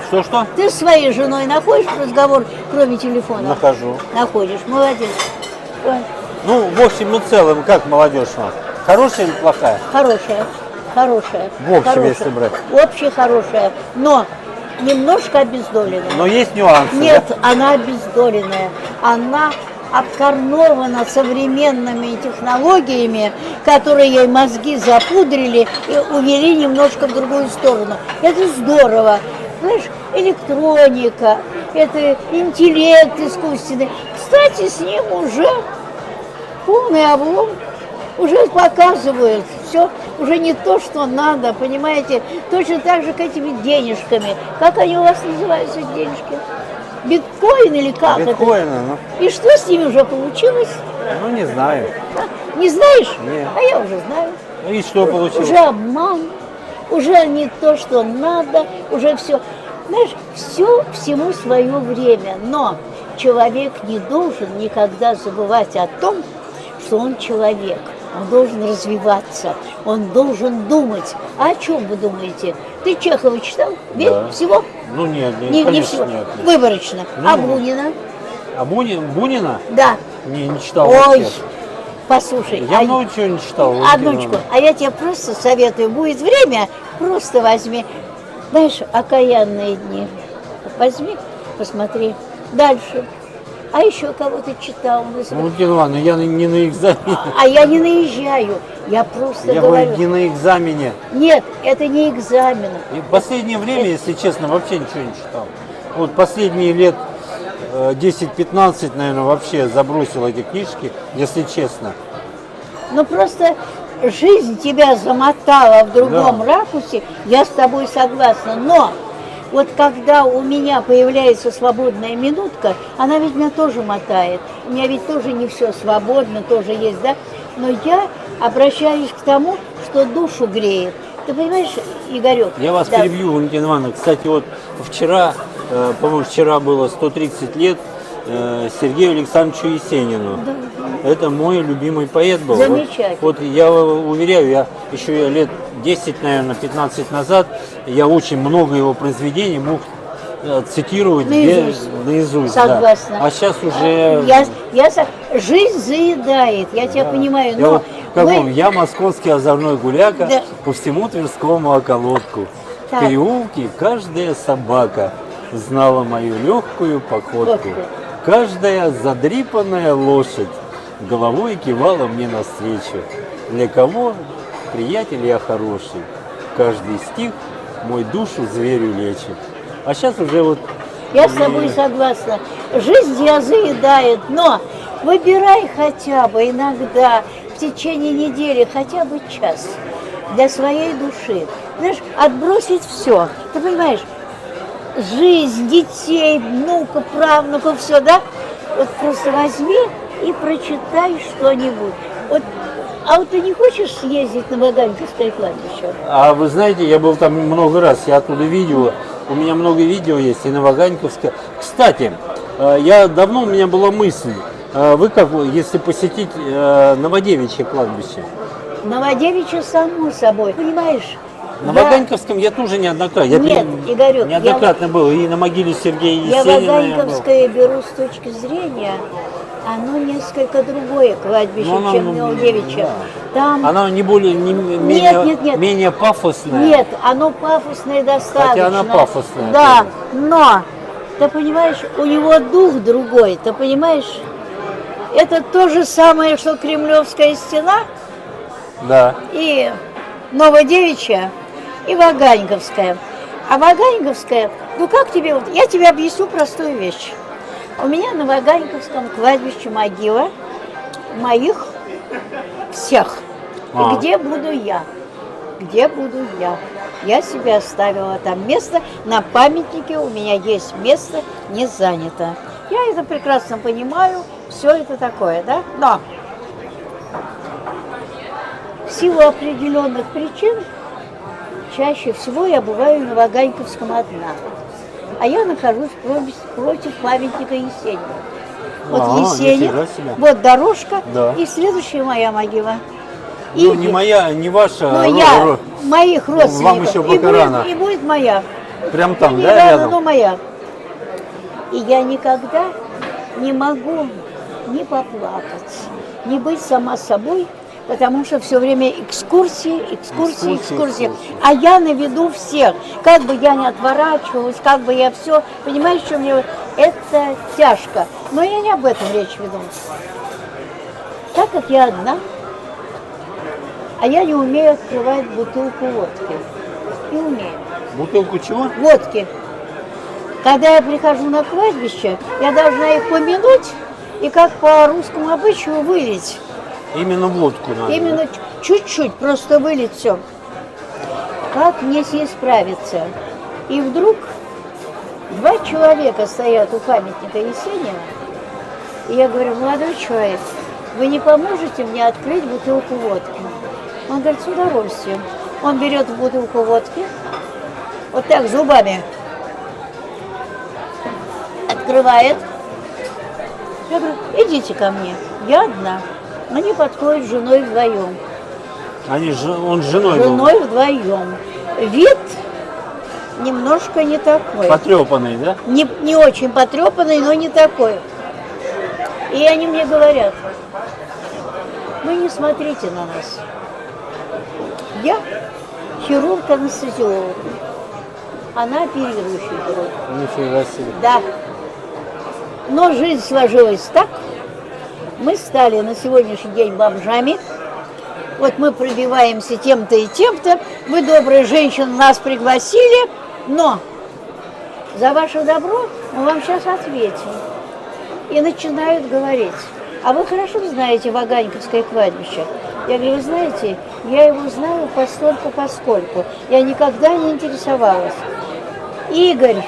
Что? Ты с своей женой находишь разговор, кроме телефона? Нахожу. Находишь, молодец. Ой, Ну, в общем и целом, как молодежь у нас? Хорошая или плохая? хорошая. В общем, если брать. Общая хорошая, но немножко обездоленная. Но есть нюансы. Нет, да? она обездоленная. Она обкорнована современными технологиями, которые ей мозги запудрили и увели немножко в другую сторону. Это здорово. Знаешь, электроника, это интеллект искусственный. Кстати, с ним уже полный облом. Уже показывают, все уже не то, что надо, понимаете. Точно так же к этими денежками. Как они у вас называются, эти денежки? Биткоин или как Биткоины, это? И что с ними уже получилось? ну не знаю. А, не знаешь? Нет. А я уже знаю. Ну и что получилось? Уже обман, уже не то, что надо, уже все. Знаешь, все всему свое время. Но человек не должен никогда забывать о том, что он человек. Он должен развиваться, он должен думать. А о чем вы думаете? Ты Чехова читал? Да. Всего? Ну нет, Не конечно, всего. нет. Выборочно. Ну, А Бунина? А Бунина? Да. Не читал Ой, вообще. послушай. Я много чего не читал. Валентина Одночку. Ивановна. А я тебе просто советую, будет время, просто возьми. Знаешь, окаянные дни. Возьми, посмотри. Дальше. А еще кого-то читал. Ну, Валентина Ивановна, я не на экзамене. А я не наезжаю, я просто Я говорю. говорю, не на экзамене. Нет, это не экзамен. И в последнее время, если честно, вообще ничего не читал. Вот последние лет 10-15, наверное, вообще забросил эти книжки, если честно. Ну просто жизнь тебя замотала в другом ракурсе, я с тобой согласна. Но вот когда у меня появляется свободная минутка, она ведь меня тоже мотает. У меня ведь тоже не все свободно, тоже есть, да? Но я обращаюсь к тому, что душу греет. Ты понимаешь, Игорек? Я вас Да. перебью, Валентина Ивановна. Кстати, вот вчера, по-моему, вчера было 130 лет Сергею Александровичу Есенину. Да. Это мой любимый поэт был. Замечательно. Вот я уверяю, я еще лет 10, наверное, 15 назад, я очень много его произведений мог цитировать наизусть. Согласна. Да. А сейчас уже... Жизнь заедает, я тебя понимаю, Я но... вот, как вам, я московский озорной гуляка, Да. по всему Тверскому околотку. В Так. переулке каждая собака знала мою легкую походку. Вот. Каждая задрипанная лошадь головой кивала мне навстречу. Для кого, приятель, я хороший. Каждый стих мой душу зверю лечит. А сейчас уже вот... Я с тобой согласна. Жизнь тебя заедает, но выбирай хотя бы иногда в течение недели хотя бы час для своей души. Знаешь, отбросить все. Ты понимаешь, жизнь, детей, внуков, правнуков, все, да? Вот просто возьми и прочитай что-нибудь. Вот, а вот ты не хочешь съездить на Ваганьковское кладбище? А вы знаете, я был там много раз, я оттуда видео, у меня много видео есть, и на Ваганьковское. Кстати, я давно у меня была мысль, вы как, если посетить Новодевичье кладбище? Новодевичье, само собой, понимаешь? На Я- Ваганьковском я тоже неоднократно. Нет, Игорек, неоднократно был. И на могиле Сергея Я Есенина я был. Ваганьковское беру с точки зрения, оно несколько другое кладбище, Ну, оно, чем Новодевичье. Там Она не более, менее, нет. менее пафосная. нет, оно пафосное достаточно. Хотя она пафосная Да, тоже. но, ты понимаешь, у него дух другой, ты понимаешь? Это то же самое, что Кремлевская стена Да. и Новодевичья, и Ваганьковская. А Ваганьковская, ну как тебе, вот я тебе объясню простую вещь. У меня на Ваганьковском кладбище могила моих всех. А. И где буду я? Где буду я? Я себе оставила там место, на памятнике у меня есть место не занято. Я это прекрасно понимаю, все это такое, да? Но в силу определенных причин чаще всего я бываю на Ваганьковском одна. А я нахожусь против памятника Есенина. Вот Есенин, нифига себе. вот дорожка, Да. и следующая моя могила. Ну, не моя, не ваша. но а я, моих родственников. вам еще и пока рано. будет, и будет моя. Прям там, не да, рано, рядом? но моя. И я никогда не могу не поплакать, не быть сама собой, потому что все время экскурсии. Экскурсии. А я на виду всех. Как бы я ни отворачивалась, как бы я все, понимаешь, что мне это тяжко. Но я не об этом речь веду. Так как я одна, а я не умею открывать бутылку водки. Не умею. Бутылку чего? Водки. Когда я прихожу на кладбище, я должна их помянуть и как по русскому обычаю вылить. Именно водку надо. Именно чуть-чуть, просто вылить все. Как мне с ней справиться? И вдруг 2 человека стоят у памятника Есенина, и я говорю: молодой человек, вы не поможете мне открыть бутылку водки? Он говорит: с удовольствием. Он берет бутылку водки, вот так зубами открывает. Я говорю: идите ко мне, я одна. Они подходят с женой вдвоем. Он с женой был. Женой вдвоем. Вид немножко не такой. Потрепанный, да? Не очень потрепанный, но не такой. И они мне говорят: вы не смотрите на нас. Я хирург-анестезиолог. Она оперирующий хирург. Нифига себе. Да. Но жизнь сложилась так. Мы стали на сегодняшний день бомжами. Вот мы пробиваемся тем-то и тем-то. Вы, добрые женщины, нас пригласили, но за ваше добро мы вам сейчас ответим. И начинают говорить: а вы хорошо знаете Ваганьковское кладбище? Я говорю, вы знаете, я его знаю постольку-поскольку. Я никогда не интересовалась. Игорь,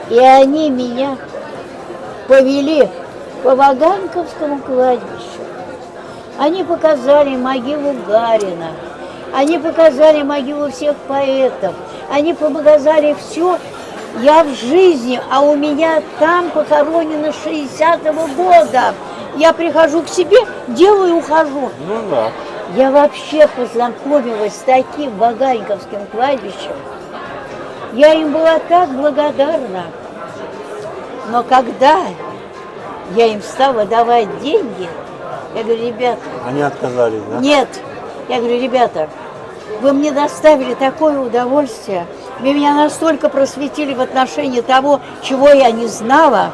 и они меня повели по Ваганьковскому кладбищу. Они показали могилу Гарина, они показали могилу всех поэтов, они показали все. Я в жизни, а у меня там похоронено 60-го года. Я прихожу к себе, делаю и ухожу. Ну да. Я вообще познакомилась с таким Ваганьковским кладбищем. Я им была так благодарна. Но когда я им стала давать деньги, я говорю, ребята, Они отказались, да? нет. Я говорю, ребята, вы мне доставили такое удовольствие, вы меня настолько просветили в отношении того, чего я не знала.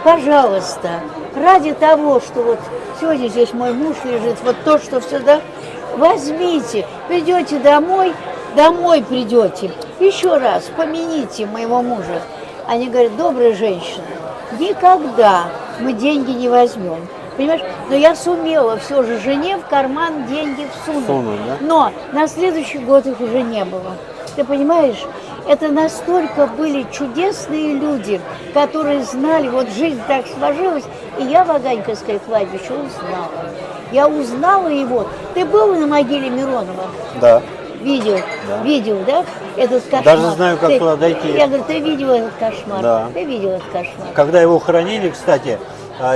Пожалуйста, ради того, что вот сегодня здесь мой муж лежит, вот то, что всегда, возьмите, придете домой придете, еще раз помяните моего мужа. Они говорят, добрая женщина, никогда мы деньги не возьмем. Понимаешь? Но я сумела все же жене в карман деньги всунуть. Да? Но на следующий год их уже не было. Ты понимаешь? Это настолько были чудесные люди, которые знали, вот жизнь так сложилась, и я Ваганьковское кладбище узнала. Я узнала его. Ты был на могиле Миронова? Да. Видел, видел, да? Этот кошмар. Даже знаю, как туда дойти. Я говорю, ты видел этот кошмар? Да. Ты видел этот кошмар? Когда его хоронили, кстати,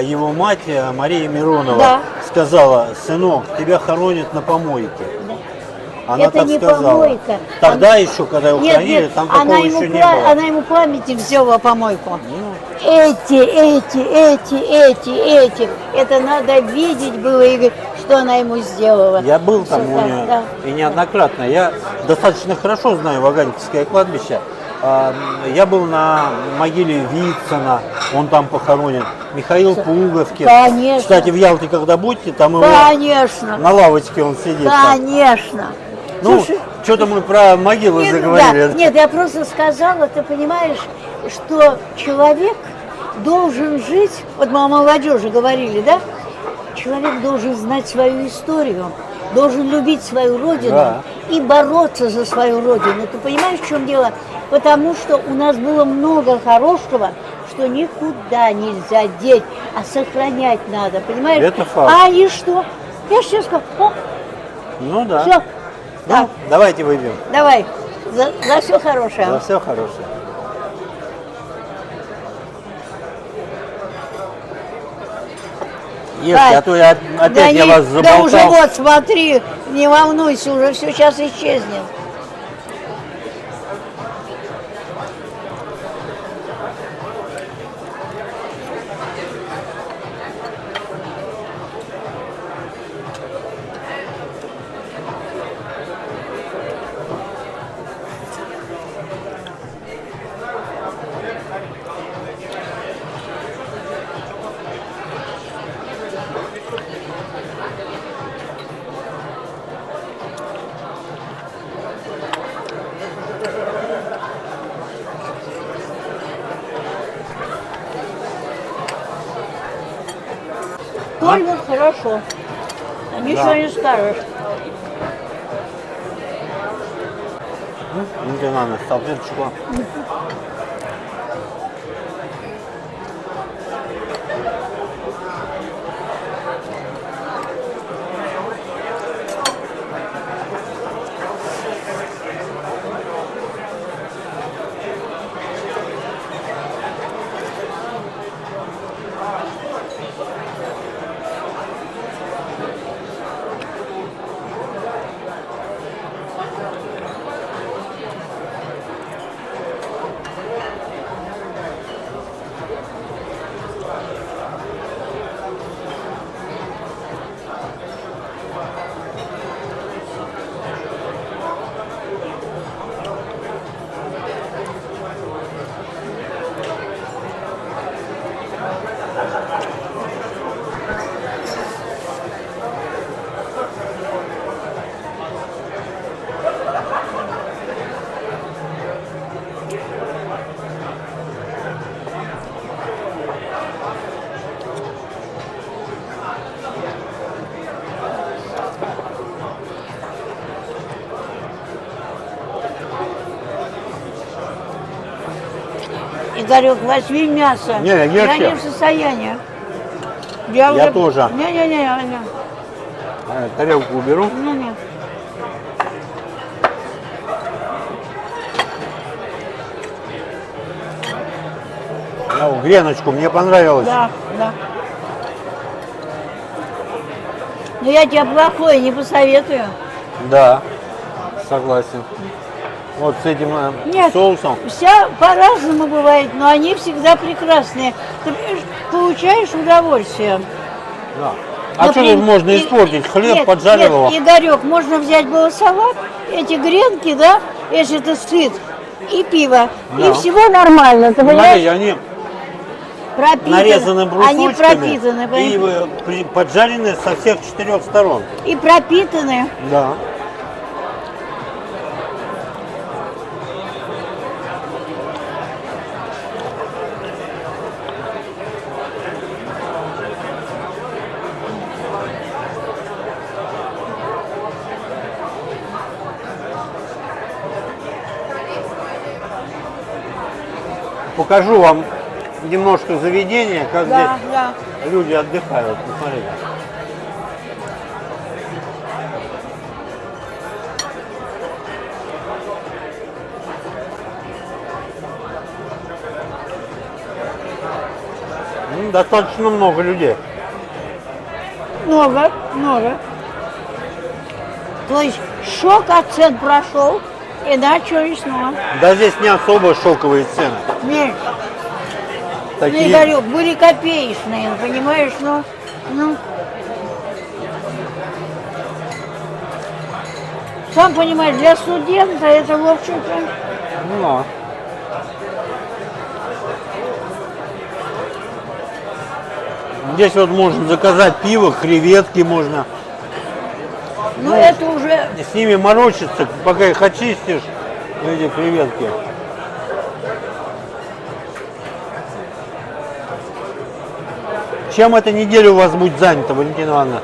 его мать Мария Миронова Да. сказала, сынок, тебя хоронят на помойке. Да. Она Это так не сказала. помойка. Тогда еще, когда его Нет, хоронили, нет, там такого еще не было. она ему памятник сделала помойку. Ну. Эти. Это надо видеть было, Игорь, что она ему сделала. Я был там Всё у так, нее да. и неоднократно. Я достаточно хорошо знаю Ваганьковское кладбище. Я был на могиле Вицина, он там похоронен. Михаил Пуговкин. Конечно. Кстати, в Ялте, когда будете, там его Конечно, на лавочке он сидит. там. конечно. Ну, Слушай, что-то мы про могилы нет, заговорили. да, нет, я просто сказала, ты понимаешь, что человек должен жить, вот мы о молодежи говорили, да? Человек должен знать свою историю, должен любить свою родину, Да. и бороться за свою родину. Ты понимаешь, в чем дело? Потому что у нас было много хорошего, что никуда нельзя деть, а сохранять надо, понимаешь? Это факт. А они что? Я сейчас сказала, Ну да. все, Ну, так, давайте выпьем. давай, за все хорошее. За все хорошее. Ешьте, Ай, а то я опять я вас да заболтал. уже вот, смотри, не волнуйся, уже все сейчас исчезнет. Только хорошо. Ничего Да. не скажешь. Ну, тебе надо салфеточку. Игорек, возьми мясо. Не, ешьте. Я не в состоянии. Я тоже. Не. Тарелку уберу. Не. Греночку мне понравилось. Да. Но я тебе плохое не посоветую. Да, согласен. Вот с этим Нет, соусом. вся по-разному бывает, но они всегда прекрасные. Ты понимаешь, получаешь удовольствие. Да. А что тут можно испортить? Хлеб поджарил его. Игорек, можно взять был салат, эти гренки, да, если ты сыт, и пиво. Да. И всего нормально, ты Смотри, понимаешь? они Пропитаны. нарезаны брусочками Они пропитаны, и поджарены со всех 4 сторон. и пропитаны. Да. Покажу вам немножко заведения, как Да. здесь люди отдыхают. Посмотрите. Достаточно много людей. Много. То есть шок от цен прошел, и начали снова. Да здесь не особо шоковые цены. Нет, Такие... Игорек, были копеечные, понимаешь, ну. Сам понимаешь, для студента это, в общем-то, Ну, здесь вот можно заказать пиво, креветки можно. ну это уже, С ними морочиться, пока их очистишь, эти креветки. Чем эта неделя у вас будет занята, Валентина Ивановна?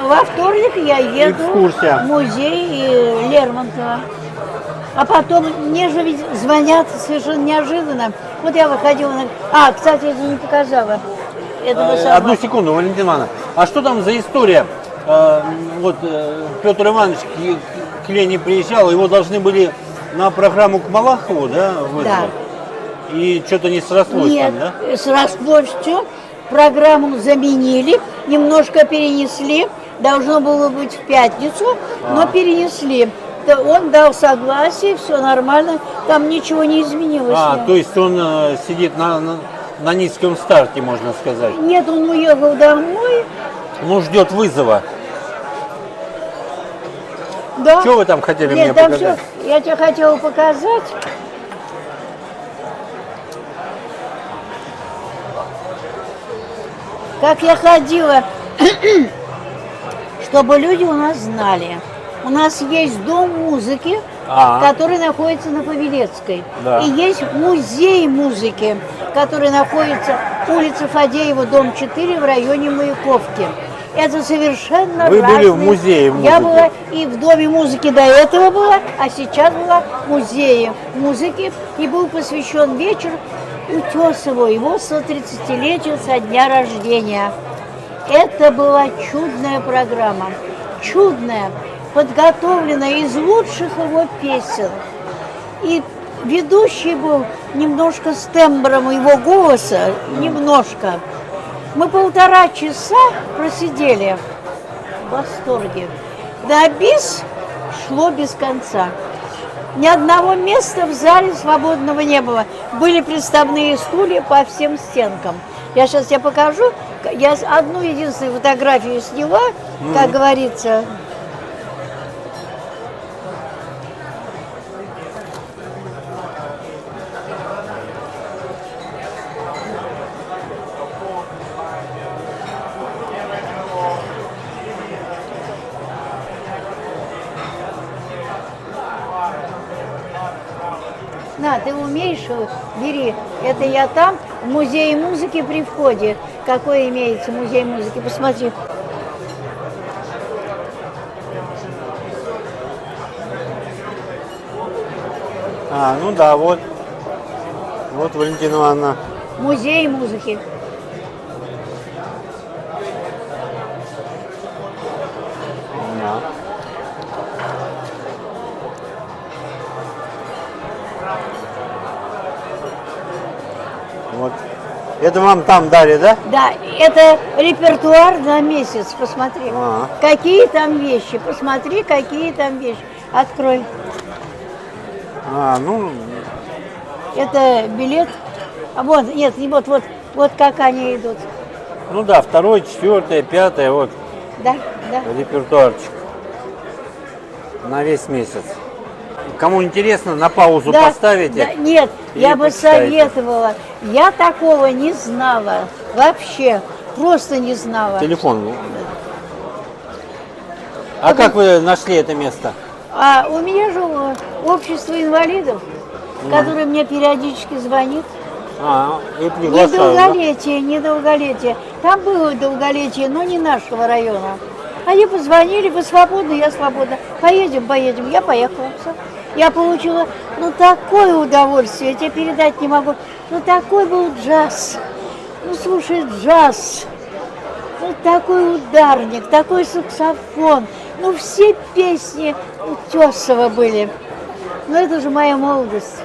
во вторник я еду Экскурсия. в музей Лермонтова. А потом мне же ведь звонят совершенно неожиданно. Вот я выходила на... кстати, это не показала. Этого самого. Одну секунду, Валентина Ивановна. А что там за история? Петр Иванович к Лене приезжал, его должны были на программу к Малахову, да, вызвать? Да. И что-то не срослось Нет, там, да? срослось все. Программу заменили, немножко перенесли. Должно было быть в пятницу, но перенесли. Он дал согласие, все нормально, там ничего не изменилось. То есть он сидит на низком старте, можно сказать. Нет, он уехал домой. Ну, ждет вызова. Да. Что вы там хотели Нет, мне там показать? всё, я тебе хотела показать. Как я ходила, чтобы люди у нас знали. У нас есть дом музыки, который находится на Павелецкой. Да. И есть музей музыки, который находится улица Фадеева, дом 4 в районе Маяковки. Это совершенно Вы разные. были в музее музыки? Я была и в доме музыки до этого была, а сейчас была в музее музыки. И был посвящен вечер Утесову, его 130-летию со дня рождения. Это была чудная программа. Чудная, подготовленная из лучших его песен. И ведущий был немножко с тембром его голоса, немножко. Мы 1,5 часа просидели в восторге. До бис шло без конца. Ни одного места в зале свободного не было. Были приставные стулья по всем стенкам. Я сейчас тебе покажу. Я одну единственную фотографию сняла, как говорится. На, ты умеешь, бери. Это я там, в музее музыки при входе. Какой имеется музей музыки? Посмотри. Ну да, вот. Вот, Валентина Ивановна. Музей музыки. Да. Вот. Это вам там дали, да? Да, это репертуар на месяц, посмотри. А. Какие там вещи, посмотри, какие там вещи. Открой. Ну, Это билет. А вот, нет, не вот как они идут. ну да, 2, 4, 5, вот Да, да. репертуарчик. На весь месяц. Кому интересно, на паузу Да, поставите. да, нет, и я бы почитаете. советовала. Я такого не знала. Вообще. Просто не знала. Телефон. А как вы нашли это место? А у меня же общество инвалидов, которое мне периодически звонит. И приглашают, да? Недолголетие, недолголетие. Там было долголетие, но не нашего района. Они позвонили, вы свободны, я свободна. Поедем, поедем. Я поехала. Всё. Я получила, такое удовольствие, я тебе передать не могу. Такой был джаз. Слушай, джаз. Такой ударник, такой саксофон. Все песни Утесова были. Это же моя молодость.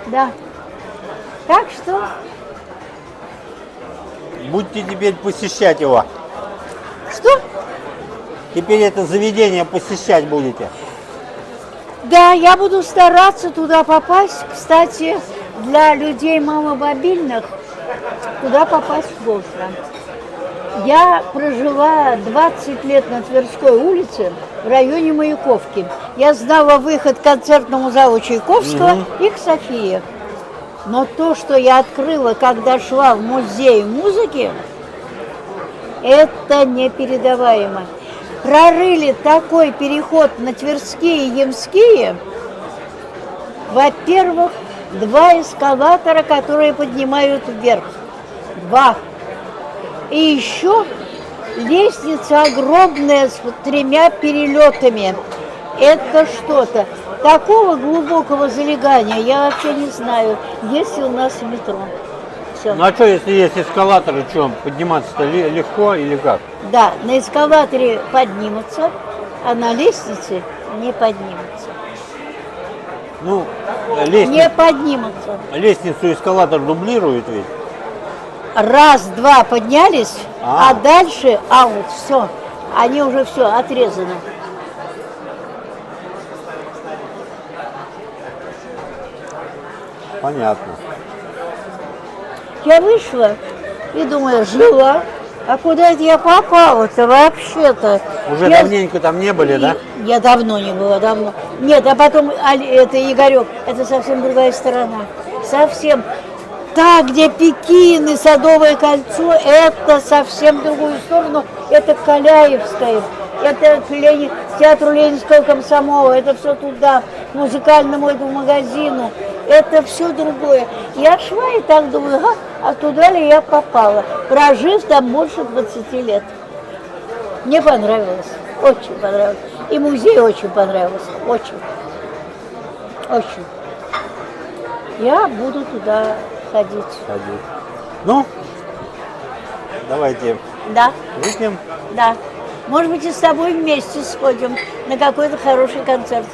Да. Так что Будете теперь посещать его. что? Теперь это заведение посещать будете. Да, я буду стараться туда попасть. Кстати, для людей маломобильных туда попасть сложно. Я прожила 20 лет на Тверской улице в районе Маяковки. Я знала выход к концертному залу Чайковского и к Софии. Но то, что я открыла, когда шла в музей музыки, это непередаваемо. Прорыли такой переход на Тверские и Ямские. Во-первых, 2 эскалатора, которые поднимают вверх. 2. И еще лестница огромная с 3 перелетами. Это что-то. Такого глубокого залегания я вообще не знаю, есть ли у нас в метро. Все. Ну а что, если есть эскалаторы, что, подниматься-то легко или как? Да, на эскалаторе поднимутся, а на лестнице не поднимутся. Не поднимутся. Лестницу эскалатор дублирует ведь? Раз, два поднялись, А. а дальше аут, все. Они уже все отрезаны. Понятно. Я вышла и думаю, жила. А куда это я попала-то вообще-то? Уже Я- давненько там не были, да? Я давно не была, давно. Нет, а потом это Игорек, это совсем другая сторона. Совсем. Та, где Пекин и Садовое кольцо, это совсем другую сторону. Это Каляевская, это к театру Ленинского комсомола, это все туда, к музыкальному этому магазину. Это все другое. Я шла и так думаю, а туда ли я попала, прожив там больше 20 лет. Мне понравилось, очень понравилось. И музей очень понравился, очень. Очень. Я буду туда ходить. Ну, давайте Да, выпьем. да. Может быть, и с тобой вместе сходим на какой-то хороший концерт.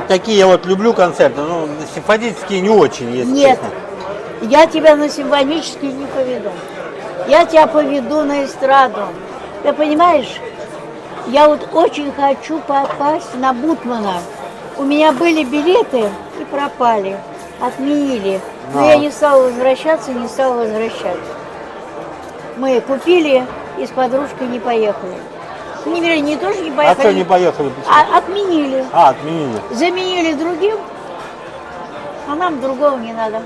Такие я вот люблю концерты, симфонические не очень, если Нет, честно. я тебя на симфонический не поведу. Я тебя поведу на эстраду. Ты понимаешь, я вот очень хочу попасть на Бутмана. У меня были билеты и пропали, отменили. Но я не стала возвращаться, не стала возвращать. Мы купили и с подружкой не поехали. Не то, что не А поехали. что не поехали? Почему? Отменили. Отменили. Заменили другим, а нам другого не надо.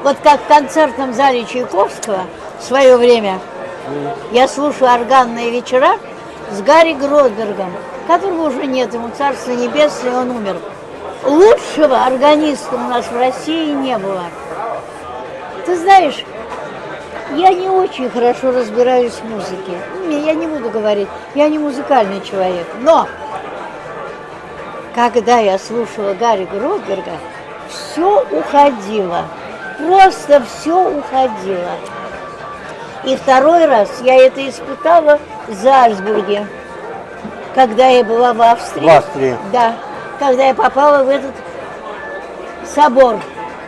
Вот как в концертном зале Чайковского в свое время я слушаю органные вечера с Гарри Гродбергом, которого уже нет, ему царство небесное, он умер. Лучшего органиста у нас в России не было. Ты знаешь, Я не очень хорошо разбираюсь в музыке. Я не буду говорить, я не музыкальный человек. Но когда я слушала Гарри Грогерга, все уходило. Просто все уходило. И второй раз я это испытала в Зальцбурге, когда я была в Австрии. В Австрии. Да, когда я попала в этот собор,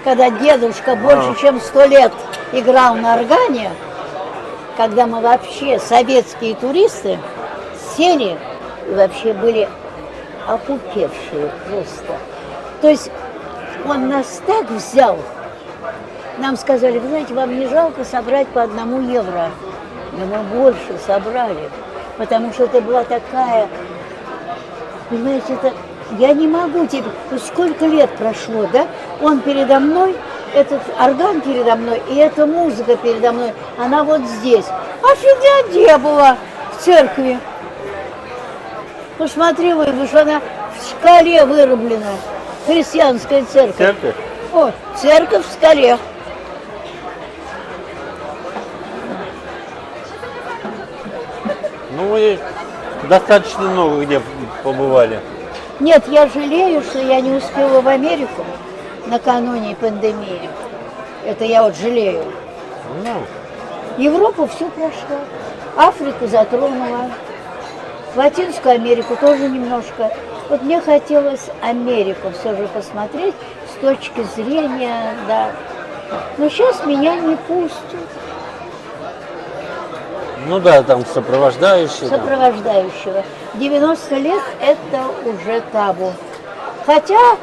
когда дедушка больше чем 100 лет играл на органе, когда мы вообще, советские туристы, сели и вообще были опупевшие просто. То есть он нас так взял. Нам сказали, вы знаете, вам не жалко собрать по 1 евро? Но мы больше собрали, потому что это была такая, понимаете, это, я не могу теперь, сколько лет прошло, да? Он передо мной, этот орган передо мной, и эта музыка передо мной, она вот здесь. А Федя была в церкви. Посмотри, вы, что она в скале вырублена, христианская церковь. Церковь? О, церковь в скале. Ну, вы достаточно много где побывали. Нет, я жалею, что я не успела в Америку накануне пандемии. Это я вот жалею. Ну, Европу все прошло, Африку затронула, Латинскую Америку тоже немножко. Вот мне хотелось Америку все же посмотреть с точки зрения, да. Но сейчас меня не пустят. ну да, там сопровождающие. там. Сопровождающего. 90 лет это уже табу. Хотя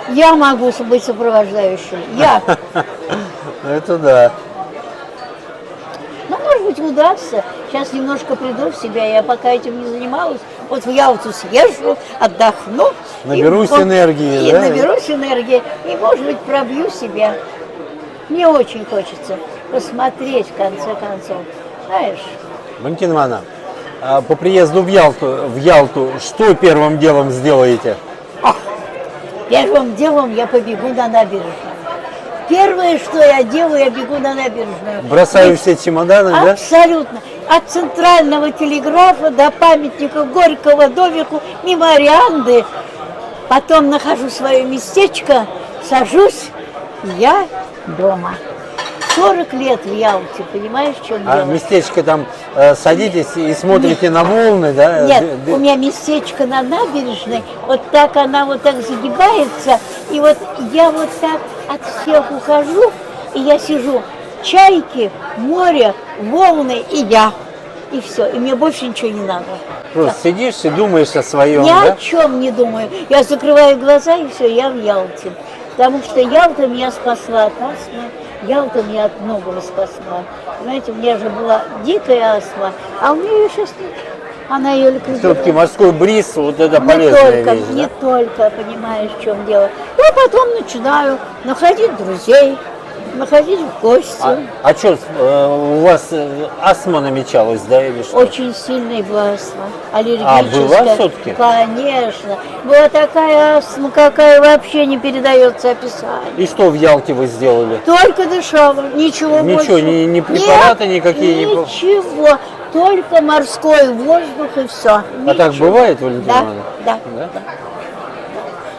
я могу быть сопровождающим. Я. Это да. Ну, может быть, удастся. Сейчас немножко приду в себя. Я пока этим не занималась. Вот в Ялту съезжу, отдохну. Наберусь энергии, и да? наберусь энергии. И, может быть, пробью себя. Мне очень хочется посмотреть, в конце концов. Знаешь, Валентина Ивановна, а по приезду в Ялту, что первым делом сделаете? первым делом я побегу на набережную. Первое, что я делаю, я бегу на набережную. Бросаю все чемоданы, да? Абсолютно. От центрального телеграфа до памятника Горького, домику, мимо Орианды. Потом нахожу свое местечко, сажусь, я дома. 40 лет в Ялте, понимаешь, в чем А дело? местечко там садитесь и смотрите на волны, да? Нет, у меня местечко на набережной, вот так она вот так загибается, и вот я вот так от всех ухожу, и я сижу, чайки, море, волны и я. И все, и мне больше ничего не надо. Просто сидишь и думаешь о своем, Ни да? о чем не думаю. Я закрываю глаза, и все, я в Ялте. Потому что Ялта меня спасла от астмы, Ялта меня от многого спасла. Понимаете, у меня же была дикая астма, а у меня ее сейчас нет. Она ее ликвидировала. Все-таки морской бриз, вот это Не полезная только, вещь, не да? только, понимаешь, в чем дело. Я потом начинаю находить друзей, находить в гости. А что, у вас астма намечалась, да, или что? Очень сильная была астма, аллергическая. была всё-таки? Конечно. Была такая астма, какая вообще не передается описанию. И что в Ялте вы сделали? Только дышала, ничего Ничего, больше. ни препараты Нет, никакие не... ничего, только морской воздух и все. А так бывает, Валентина Да, Ивановна? да, Да? да.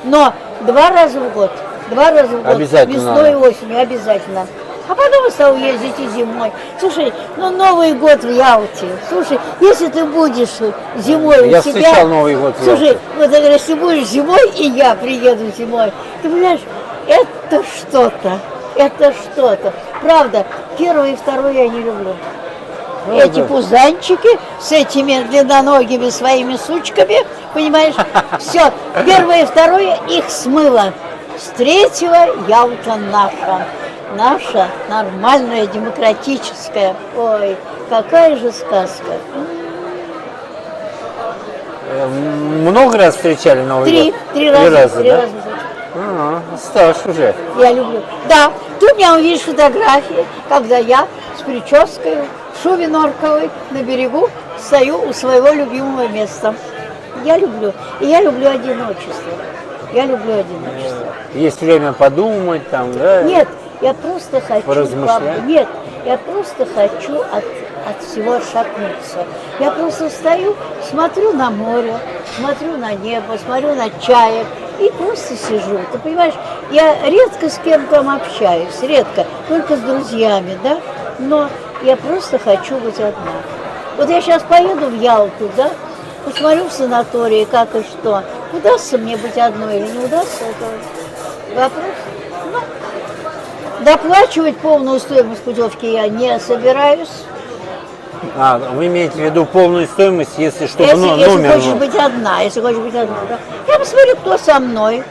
Но 2 раза в год, 2 раза в год, Обязательно весной и надо. осенью, обязательно. А потом стал ездить и зимой. Слушай, ну Новый год в Ялте. Слушай, если ты будешь зимой Я у себя... встречал Новый год в Слушай, Ялте. вот если будешь зимой, и я приеду зимой, ты понимаешь, это что-то. Это что-то. Правда, 1 и 2 я не люблю. Ну, Эти да. пузанчики с этими длинноногими своими сучками, понимаешь, все, 1 и 2 их смыло. С 3-го Ялта наша. Наша нормальная, демократическая. Ой, какая же сказка. Много раз встречали Новый год? 3 раза. 3 да? раза. Стаж уже. Я люблю. Да, ты у меня увидишь фотографии, когда я с прической, в шубе норковой на берегу стою у своего любимого места. Я люблю. И я люблю одиночество. Я люблю одиночество. Есть время подумать там, да? Нет, Я просто хочу... Поразмышлять? Нет, я просто хочу от всего отшатнуться. Я просто стою, смотрю на море, смотрю на небо, смотрю на чаек и просто сижу. Ты понимаешь, я редко с кем-то общаюсь, редко, только с друзьями, да, но я просто хочу быть одна. Вот я сейчас поеду в Ялту, да, посмотрю в санатории, как и что. Удастся мне быть одной или не удастся, это вопрос. Ну, доплачивать полную стоимость путевки я не собираюсь. А, вы имеете в виду полную стоимость, если что, Если номер? хочешь быть одна, да. Я посмотрю, кто со мной.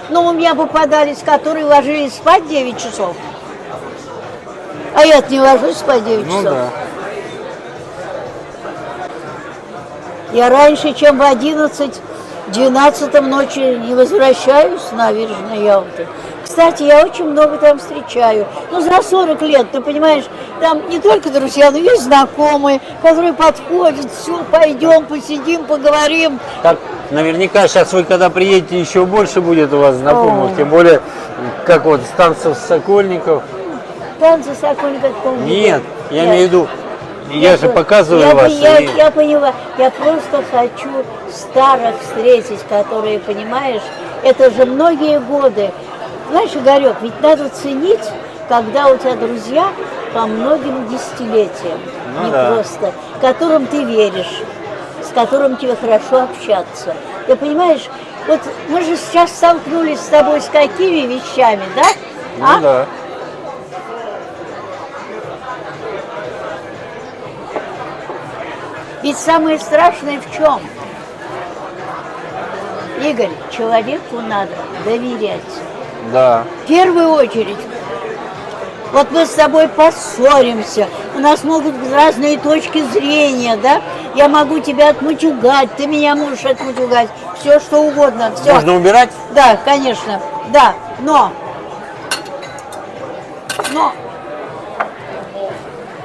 Но у меня попадались, которые ложились спать 9 часов. А я не ложусь спать 9 часов. Да. Я раньше, чем в 11-12 ночи не возвращаюсь на набережную Ялты. Кстати, я очень много там встречаю. Ну, за 40 лет, ты понимаешь, там не только друзья, но есть знакомые, которые подходят, все, пойдем, посидим, поговорим. Так, наверняка сейчас вы, когда приедете, еще больше будет у вас знакомых, О. тем более, как вот станция Сокольников. Танцы Сокольников, помню. Нет, я имею в виду, я же показываю вас. Я поняла, я просто хочу старых встретить, которые, понимаешь, это же многие годы. Знаешь, Игорек, ведь надо ценить, когда у тебя друзья по многим десятилетиям, Ну не да. просто, которым ты веришь, с которым тебе хорошо общаться. Ты понимаешь, вот мы же сейчас столкнулись с тобой с какими вещами, да? Ну да. Ведь самое страшное в чем? Игорь, человеку надо доверять. Да. В первую очередь. Вот мы с тобой поссоримся, у нас могут быть разные точки зрения, да? Я могу тебя отмутюгать, ты меня можешь отмутюгать, все что угодно, все. Можно убирать? Да, конечно, да, но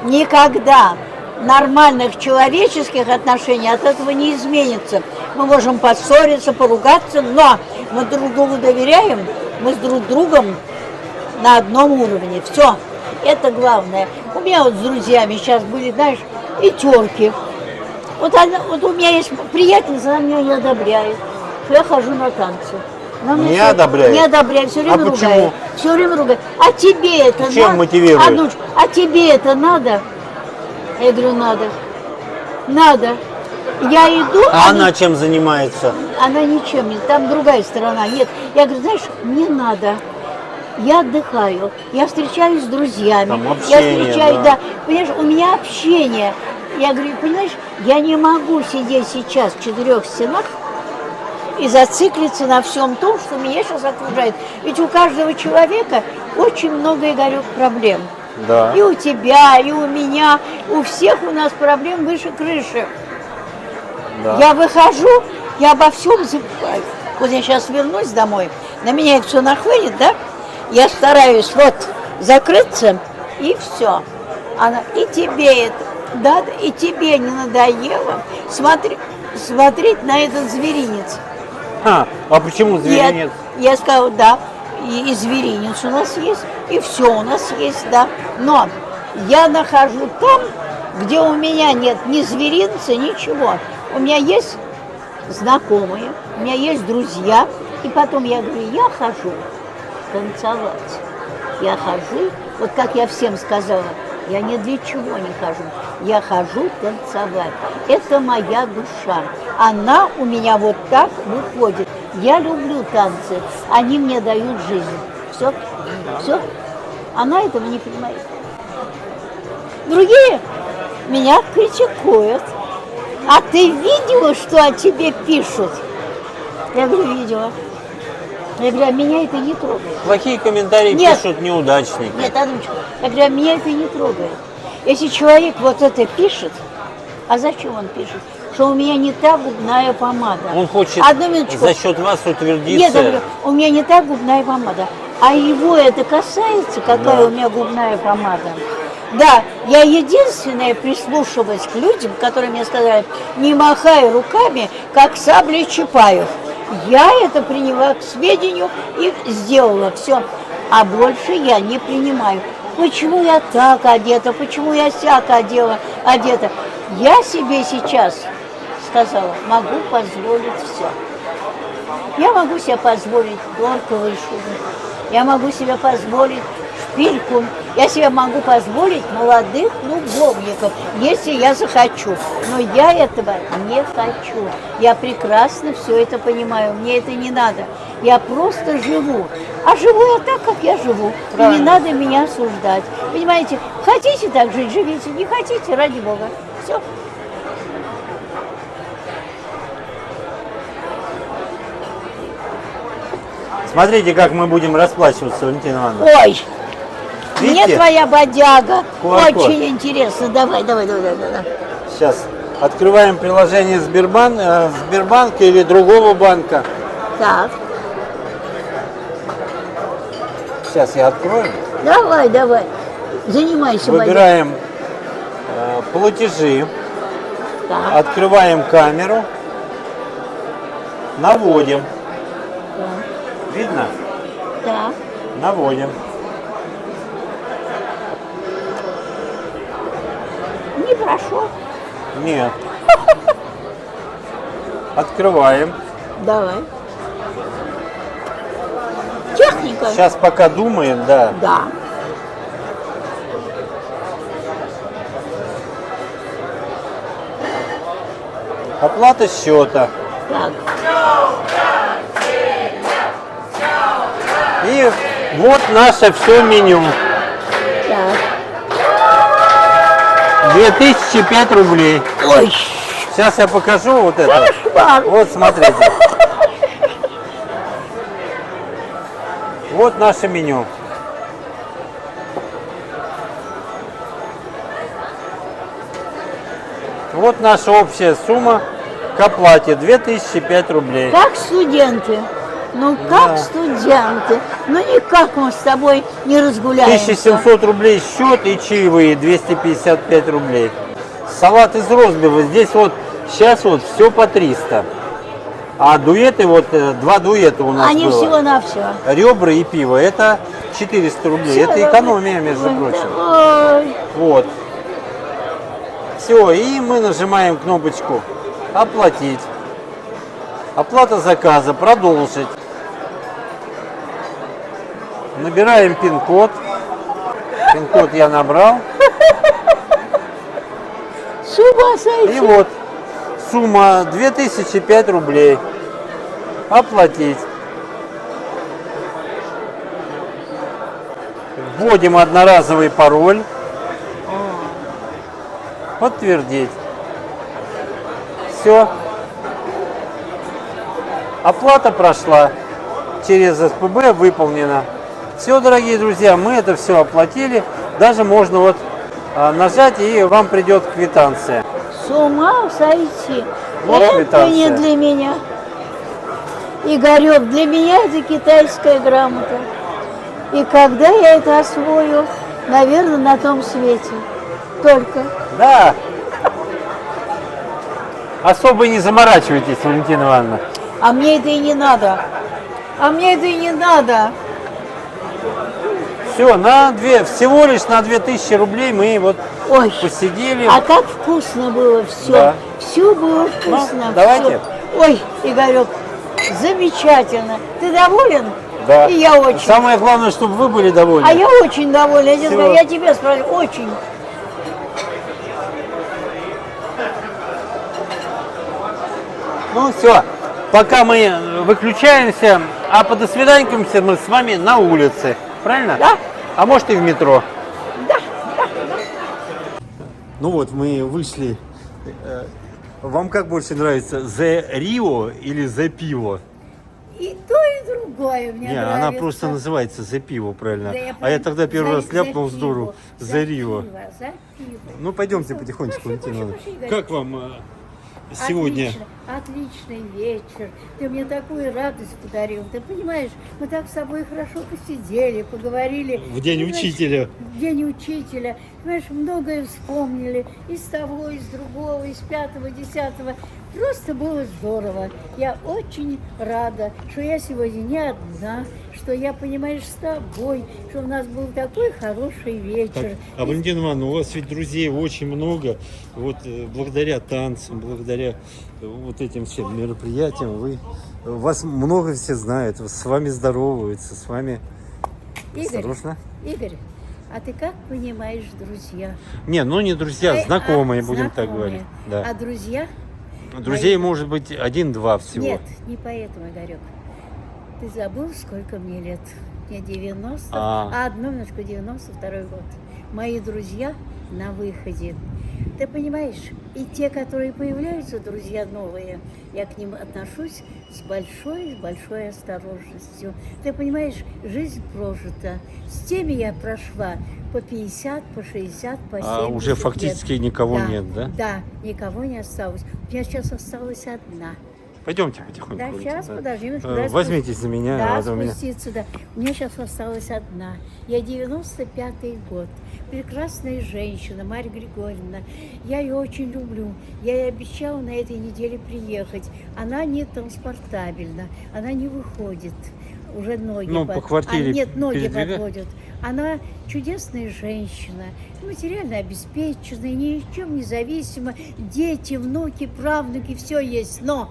никогда нормальных человеческих отношений от этого не изменится. Мы можем поссориться, поругаться, но мы друг другу доверяем, мы с друг другом на одном уровне. Все, это главное. У меня вот с друзьями сейчас были, знаешь, и терки. Вот у меня есть приятельница, она меня не одобряет, что я хожу на танцы. Не одобряет? Не одобряет, все время почему? ругает. Все время ругает. А тебе это Чем надо? мотивирует? Аннуш, а тебе это надо? Я говорю, надо. Надо. Я иду, А она чем занимается? она ничем не, там другая сторона. Нет, я говорю, знаешь, не надо. Я отдыхаю, я встречаюсь с друзьями, Там я общение, встречаюсь, да. да. Понимаешь, у меня общение. Я говорю, понимаешь, я не могу сидеть сейчас в 4 стенах и зациклиться на всем том, что меня сейчас окружает. Ведь у каждого человека очень много, Игорек, проблем. Да. И у тебя, и у меня, у всех у нас проблем выше крыши. Да. Я выхожу, я обо всем забываю. Вот я сейчас вернусь домой, на меня это все нахлынет, да? Я стараюсь вот закрыться, и все. И тебе это, да, и тебе не надоело смотреть на этот зверинец. А почему зверинец? Я сказала, да, и зверинец у нас есть, и все у нас есть, да. Но я нахожу там, где у меня нет ни зверинца, ничего. У меня есть знакомые, у меня есть друзья, и потом я говорю, я хожу танцевать. Я хожу, вот как я всем сказала, я ни для чего не хожу. Я хожу танцевать. Это моя душа. Она у меня вот так выходит. Я люблю танцы. Они мне дают жизнь. Все? Все? Она этого не понимает. Другие меня критикуют. А ты видела, что о тебе пишут? Я говорю, видела. Я говорю, а меня это не трогает. Плохие комментарии Нет. пишут неудачники. Нет, Аннушка, я говорю, а меня это не трогает. Если человек вот это пишет, а зачем он пишет? Что у меня не та губная помада. Он хочет Одну минуточку. за счет вас утвердиться. Нет, я говорю, у меня не та губная помада. А его это касается, какая у меня губная помада. Да, я единственная прислушивалась к людям, которые мне сказали, не махай руками, как саблей Чапаев. Я это приняла к сведению и сделала все. а больше я не принимаю. Почему я так одета, почему я сяк одета? Я себе сейчас сказала, могу позволить все. Я могу себе позволить норковые шубы, я могу себе позволить шпильку, я себе могу позволить молодых любовников, если я захочу. Но я этого не хочу. Я прекрасно все это понимаю, мне это не надо. Я просто живу. А живу я так, как я живу. И не надо меня осуждать. Понимаете, хотите так жить, живите, не хотите, ради Бога. Все. Смотрите, как мы будем расплачиваться, Валентина Ивановна. Ой, Видите? мне твоя бодяга QR-код. очень интересно. Давай. Сейчас открываем приложение Сбербанка или другого банка. Так, Сейчас я открою. давай. Занимайся, бодяга. Выбираем платежи, Так, открываем камеру, наводим. Видно? так. Наводим. Не прошел. Нет. Открываем. Давай. Техника. Сейчас пока думаем, да. Да. Оплата счета. Так. И вот наше все меню. Так. 2005 рублей. Ой, Сейчас я покажу вот это. кошмар. Вот смотрите. Вот наше меню. Вот наша общая сумма к оплате 2005 рублей. Как студенты. Ну, как Да. студенты. Ну, никак мы с тобой не разгуляемся. 1700 рублей счет и чаевые 255 рублей. Салат из розбива. Здесь вот сейчас вот все по 300. А дуэты, вот два дуэта у нас Они было. всего-навсего. Ребра и пиво, это 400 рублей. Это экономия, между прочим. Ой, Вот. Все, и мы нажимаем кнопочку «Оплатить». Оплата заказа, продолжить. Набираем пин-код. Пин-код я набрал. с ума сойти. И вот сумма 2005 рублей. Оплатить. Вводим одноразовый пароль. Подтвердить. Все. Оплата прошла. Через СПБ выполнена. Все, дорогие друзья, мы это все оплатили. Даже можно вот нажать, и вам придет квитанция. С ума сойти. Вот Это квитанция. не для меня. Игорек, для меня это китайская грамота. И когда я это освою, наверное, на том свете. Только. Да. Особо не заморачивайтесь, Валентина Ивановна. А мне это и не надо. Все, всего лишь на 2000 рублей мы вот Ой, посидели. а как вкусно было все. Да. Все было вкусно. Ну, давайте. всё. Ой, Игорек, замечательно. Ты доволен? Да. И я очень. Самое главное, чтобы вы были довольны. А я очень довольна. Всё. Я тебя спрашиваю, очень. Ну все, пока мы выключаемся, а по досвиданькамся мы с вами на улице. Правильно? Да. А может и в метро. Да. Ну вот, мы вышли. Вам как больше нравится, The Rio или The Пиво? И то, и другое мне Не, нравится. она просто называется The Пиво, правильно. Да, я А я тогда первый раз за ляпнул с пиво, дуру. за The Rio. пиво, за пиво. Ну пойдемте потихонечку, Пошли, Валентина Ивановна. пошли, Игорь. Как вам сегодня? Отличный вечер. Ты мне такую радость подарил. Ты понимаешь, мы так с тобой хорошо посидели, поговорили. В день Понимаешь, учителя. В день учителя. Понимаешь, многое вспомнили. Из того, из другого, из 5-го, 10-го. Просто было здорово. Я очень рада, что я сегодня не одна, что что я, понимаешь, с тобой, что у нас был такой хороший вечер. А Валентина Ивановна, у вас ведь друзей очень много. Вот благодаря танцам, благодаря вот этим всем мероприятиям вас много все знают, с вами здороваются, с вами... Игорь, Осторожно. Игорь, а ты как понимаешь, друзья? Не, ну не друзья, знакомые, будем так знакомые. говорить. Да. А друзья? Друзей может быть 1-2 всего. Нет, не поэтому, Игорек. Ты забыл, сколько мне лет? Мне 90, одну минутку, 92-й год. Мои друзья на выходе. Ты понимаешь, и те, которые появляются, друзья новые, я к ним отношусь с большой осторожностью. Ты понимаешь, жизнь прожита. С теми я прошла по 50, по 60, по 70 А уже фактически лет. никого Да, нет, да? Да, никого не осталось. У меня сейчас осталась одна. Пойдемте потихоньку. Да, сейчас, подожди, минутку, дай Возьмитесь за меня. Да, а то меня- спуститься, да. У меня сейчас осталась одна. Я 95-й год. Прекрасная женщина, Марья Григорьевна. Я ее очень люблю. Я ей обещала на этой неделе приехать. Она не транспортабельна, она не выходит. Уже ноги Ну, по квартире нет, ноги передвига- подводят. Она чудесная женщина, материально обеспеченная, ни в чем не зависима. Дети, внуки, правнуки, все есть. Но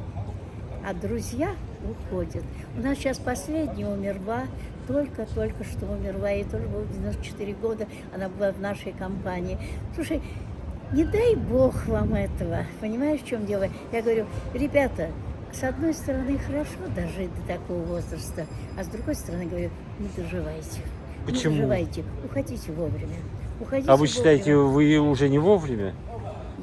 а друзья уходят. У нас сейчас последняя умерла, только что умерла, ей тоже было 94 года, она была в нашей компании. Слушай, не дай бог вам этого, понимаешь, в чем дело? Я говорю, ребята, с одной стороны, хорошо дожить до такого возраста, а с другой стороны, говорю, не доживайте. Почему? Не доживайте, уходите вовремя. Уходите А вы считаете, вовремя. вы уже не вовремя?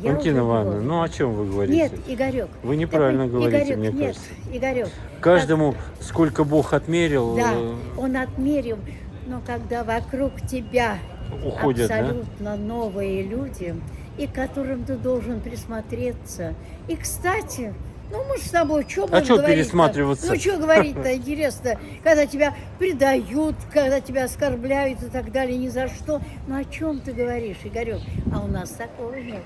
Я Валентина уже Ивановна, вовремя. ну о чем вы говорите? Нет, Игорек. Вы неправильно говорите, Игорек, мне нет, кажется. Игорек. Каждому сколько Бог отмерил, Да, он отмерил, но когда вокруг тебя уходят, да? абсолютно новые люди, и к которым ты должен присмотреться. И, кстати, ну мы же с тобой, что будем чё говорить-то? пересматриваться? Ну что говорить-то, интересно, когда тебя предают, когда тебя оскорбляют и так далее, ни за что. Ну о чем ты говоришь, Игорек? А у нас такого не было.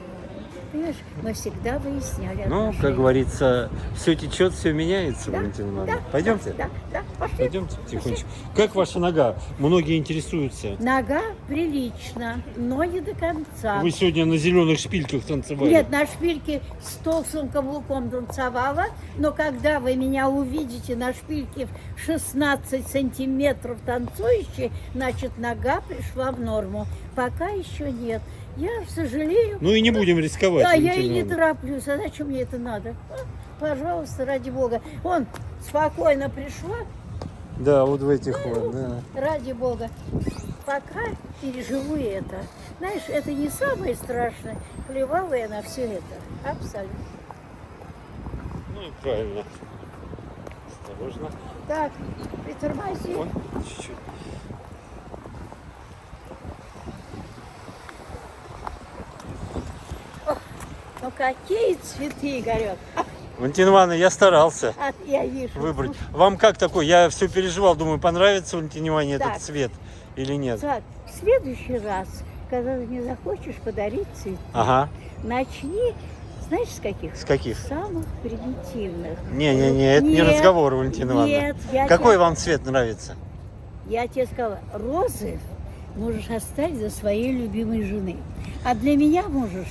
Понимаешь, мы всегда выясняли Ну, отношения. как говорится, все течет, все меняется, Да, Валентина Ивановна. да, Пойдемте? Да, пошли. Пойдемте потихонечку. Как ваша нога? Многие интересуются. Нога прилично, но не до конца. Вы сегодня на зеленых шпильках танцевали. Нет, на шпильке с толстым каблуком танцевала, но когда вы меня увидите на шпильке в 16 сантиметров танцующей, значит, нога пришла в норму. Пока еще нет. Я сожалею. Ну и не будем рисковать. Да, я Валентина и не Ивановна. тороплюсь. А зачем мне это надо? Пожалуйста, ради бога. Он спокойно пришла, Да, вот в этих вот, да. ради бога. Пока переживу это. Знаешь, это не самое страшное. Плевала я на все это. Абсолютно. Ну и правильно. Осторожно. Так, притормози. Вон, чуть-чуть. Ну какие цветы, Игорек. Валентина Ивановна, я старался А, я вижу. выбрать. Вам как такой? Я все переживал, думаю, понравится Валентине Ивановне Так. этот цвет или нет. Так, в следующий раз, когда ты мне захочешь подарить цветы, Ага. начни, знаешь, с каких? С каких? Самых примитивных. Не-не-не, это не Нет, разговор, Валентина Ивановна. Нет, я Какой тебе, вам цвет нравится? я тебе сказала, розы можешь оставить за своей любимой жены. А для меня можешь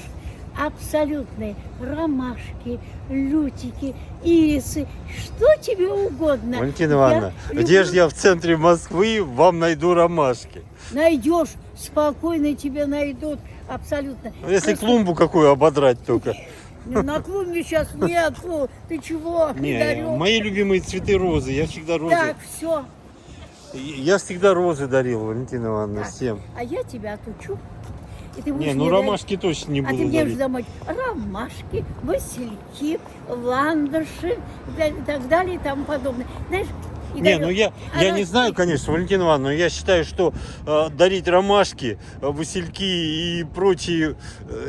абсолютные ромашки, лютики, ирисы, что тебе угодно. Валентина Ивановна, Я где люблю- же я в центре Москвы вам найду ромашки? Найдешь, спокойно тебе найдут, абсолютно. Ну, если Просто клумбу какую ободрать только. на клумбе сейчас нету, ты чего, Не, Игорек? мои любимые цветы розы. Я всегда розы. Так, все, Я всегда розы дарил, Валентина Ивановна, Так. всем. а я тебя отучу. И ты будешь Не, ну мне ромашки точно не дарить- А ты буду мне будешь дарить. домой ромашки, васильки, ландыши и так далее и тому подобное. Знаешь, Не, Игорек, ну я не знаю, конечно, Валентина Ивановна, но я считаю, что дарить ромашки, васильки и прочие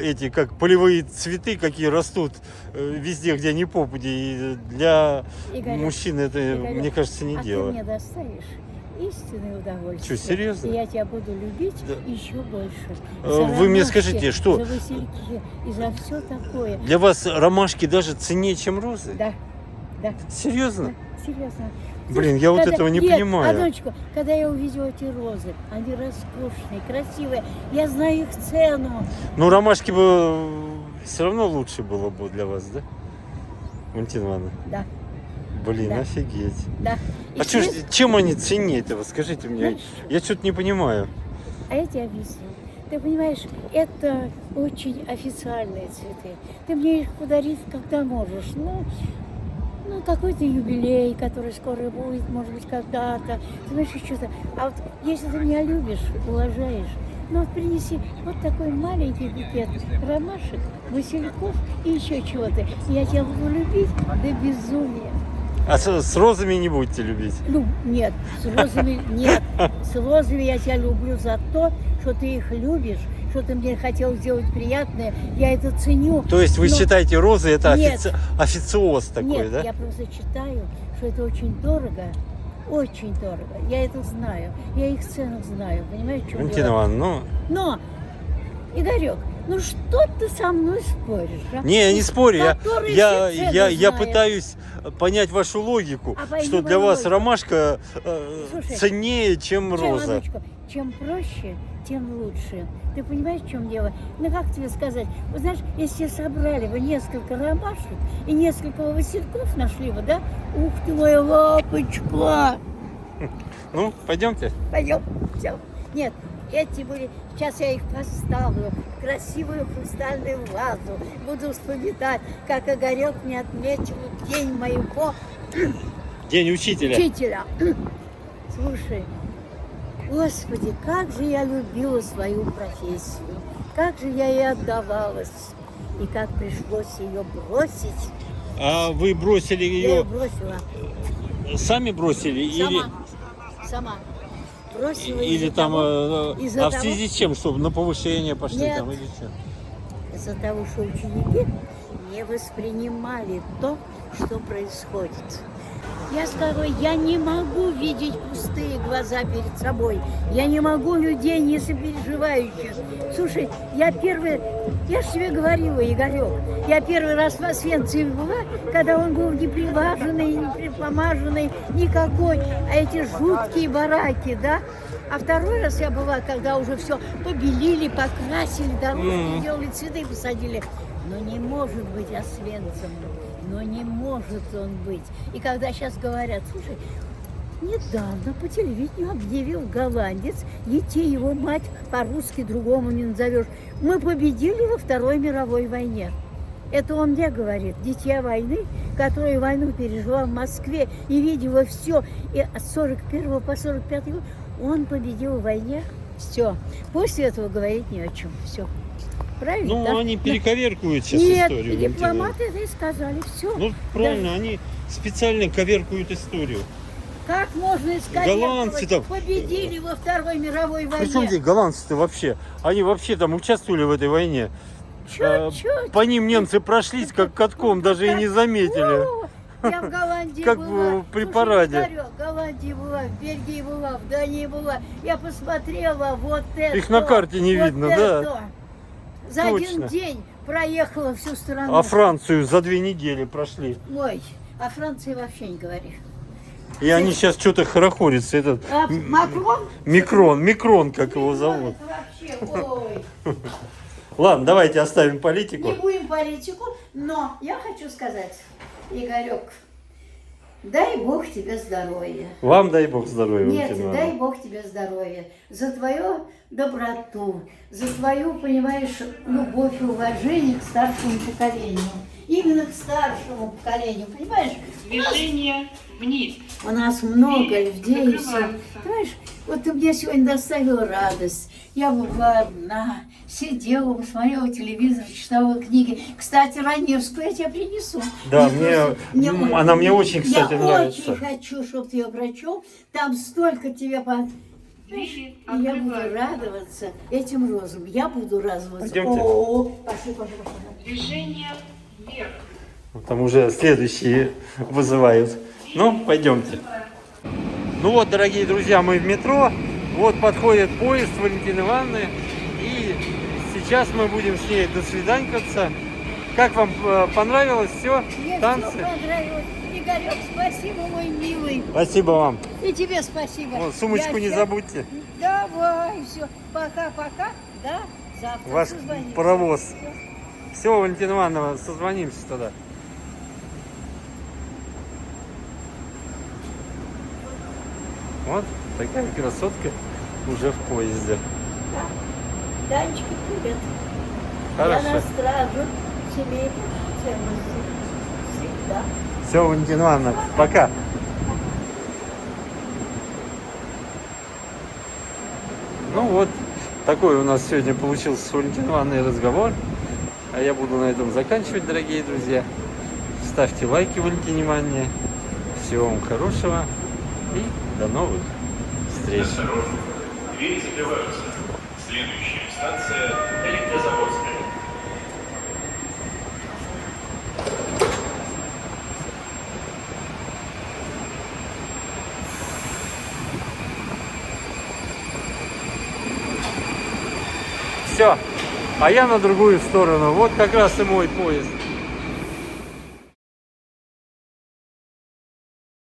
эти, как полевые цветы, какие растут везде, где ни попади, и для Игорек, мужчин это, Игорек, мне кажется, не а дело. ты мне доставишь истинное удовольствие. Чё, серьезно? И я тебя буду любить Да. еще больше. Вы мне скажите, что- За васильки и за все такое. Для вас ромашки даже ценнее, чем розы? Да, да. Серьезно? Серьезно. Блин, я вот этого не понимаю. Адонечка, когда я увидела эти розы, они роскошные, красивые, я знаю их цену. Ну, ромашки бы все равно лучше было бы для вас, да? Валентина Ивановна? Да, Блин, Да. офигеть. да. И А чё ж- цвет- чем они ценнее-то? Вот скажите мне. Знаешь, Я что-то не понимаю. А я тебе объясню. Ты понимаешь, это очень официальные цветы. Ты мне их подарить когда можешь. Ну, какой-то юбилей, который скоро будет, может быть, когда-то. Ты знаешь, что-то. А вот если ты меня любишь, уважаешь, ну вот принеси вот такой маленький букет ромашек, васильков и еще чего-то. И я тебя буду любить до безумия. А с розами не будете любить? Ну, нет, с розами нет. С розами я тебя люблю за то, что ты их любишь, что ты мне хотел сделать приятное. Я это ценю. То есть вы Но- считаете розы это Нет. официоз такой, Нет, да? я просто читаю, что это очень дорого. Очень дорого. Я это знаю. Я их цену знаю. Понимаешь, в чем Валентина дело? Ивановна, Но, Игорек, ну что ты со мной споришь? А? Не, я не спорю, Который я, все цены я знает. пытаюсь понять вашу логику, А пойди что для мою вас логику. ромашка Слушай, ценнее, чем роза. Анночка, чем проще, тем лучше. Ты понимаешь, в чем дело? Ну, как тебе сказать? Вот знаешь, если собрали бы несколько ромашек и несколько васильков нашли бы, да? Ух ты, моя лапочка! Ну, пойдемте. Пойдем, все. Нет, эти были... Сейчас я их поставлю в красивую хрустальную вазу. Буду вспоминать, как Игорек мне отметил день моего День учителя. учителя. Слушай, Господи, как же я любила свою профессию, как же я ей отдавалась, и как пришлось ее бросить. А вы бросили Я ее ее, бросила сами бросили сама. Бросила или из-за там, того, из-за а в того- связи с чем, чтобы на повышение пошли Нет. там или что? из-за того, что ученики не воспринимали то, что происходит. Я сказала, я не могу видеть пустые глаза перед собой. Я не могу людей не сопереживающих. Слушай, я же тебе говорила, Игорек, я первый раз в Освенциме была, когда он был не прилаженный, не припомаженный, никакой, а эти жуткие бараки, да? А второй раз я была, когда уже все побелили, покрасили, дорожки делали, цветы посадили. Но не может быть Освенцим. Но не может он быть. И когда сейчас говорят, слушай, недавно по телевидению объявил голландец, детей его мать по-русски другому не назовешь. Мы победили во Второй мировой войне. Это он мне говорит, дитя войны, которая войну пережила в Москве и видела все. И от 41 по 45 год он победил в войне. Все. После этого говорить ни о чем. Все. Правильно? Ну, да? они перековеркуют сейчас Нет, историю. и Валентина дипломаты это и сказали. Все. Ивановна. Ну, правильно, они специально коверкуют историю. Как можно искать? Голландцы там- победили во Второй мировой войне. Причем здесь голландцы-то вообще? Они вообще там участвовали в этой войне. Чё? По ним немцы прошлись как катком, даже и не заметили. О, я в Голландии Как была. при Слушай, параде. Игорек, в Голландии была, в Бельгии была, в Дании была. Я посмотрела вот это. Их на карте не вот видно, да? это. За Точно. один день проехала всю страну. А Францию за 2 недели прошли. Ой, о Франции вообще не говори. И они сейчас что-то хорохорятся. Этот А Макрон? Микрон, как его зовут. Это вообще, ой. Ладно, давайте оставим политику. Не будем политику, но я хочу сказать, Игорек, дай Бог тебе здоровья. Вам дай бог здоровья, Нет, Валентина дай Ивановна. Бог тебе здоровья. За твою доброту, за твою, понимаешь, любовь и уважение к старшему поколению. Именно к старшему поколению, понимаешь? Движение вниз. У нас много людей, и все. Понимаешь, вот ты мне сегодня доставила радость. Я была одна, сидела, смотрела телевизор, читала книги. Кстати, Раневскую я тебе принесу. Да, она мне очень, Я кстати, нравится. очень хочу, чтобы ты ее прочел. Там столько тебе Двери И я буду открываются. радоваться этим розам. Я буду радоваться. Пойдемте. О, пошли. Движение вверх. Там уже следующие вызывают. Ну, пойдемте. Ну вот, дорогие друзья, мы в метро. Вот подходит поезд Валентины Ивановны. И сейчас мы будем с ней до свиданькаться. Как вам понравилось все? Мне Танцы? все понравилось. Игорек, спасибо, мой милый. Спасибо вам. И тебе спасибо. Вот, сумочку Я не ща- забудьте. Давай, все. Пока-пока. Да, завтра Ваш созвонимся. паровоз. Всё. Все, Валентина Ивановна, созвонимся тогда. Вот такая красотка уже в поезде. Танечка, привет. Хорошо. Я на стражу семейных ценностей. Всегда. Все, Валентина Ивановна, пока. Ну вот, такой у нас сегодня получился с Валентиной Ивановной разговор. А я буду на этом заканчивать, дорогие друзья. Ставьте лайки Валентине Ивановне. Всего вам хорошего и до новых встреч. Осторожно, двери закрываются. Следующая станция Электрозаводская. Все, а я на другую сторону. Вот как раз и мой поезд.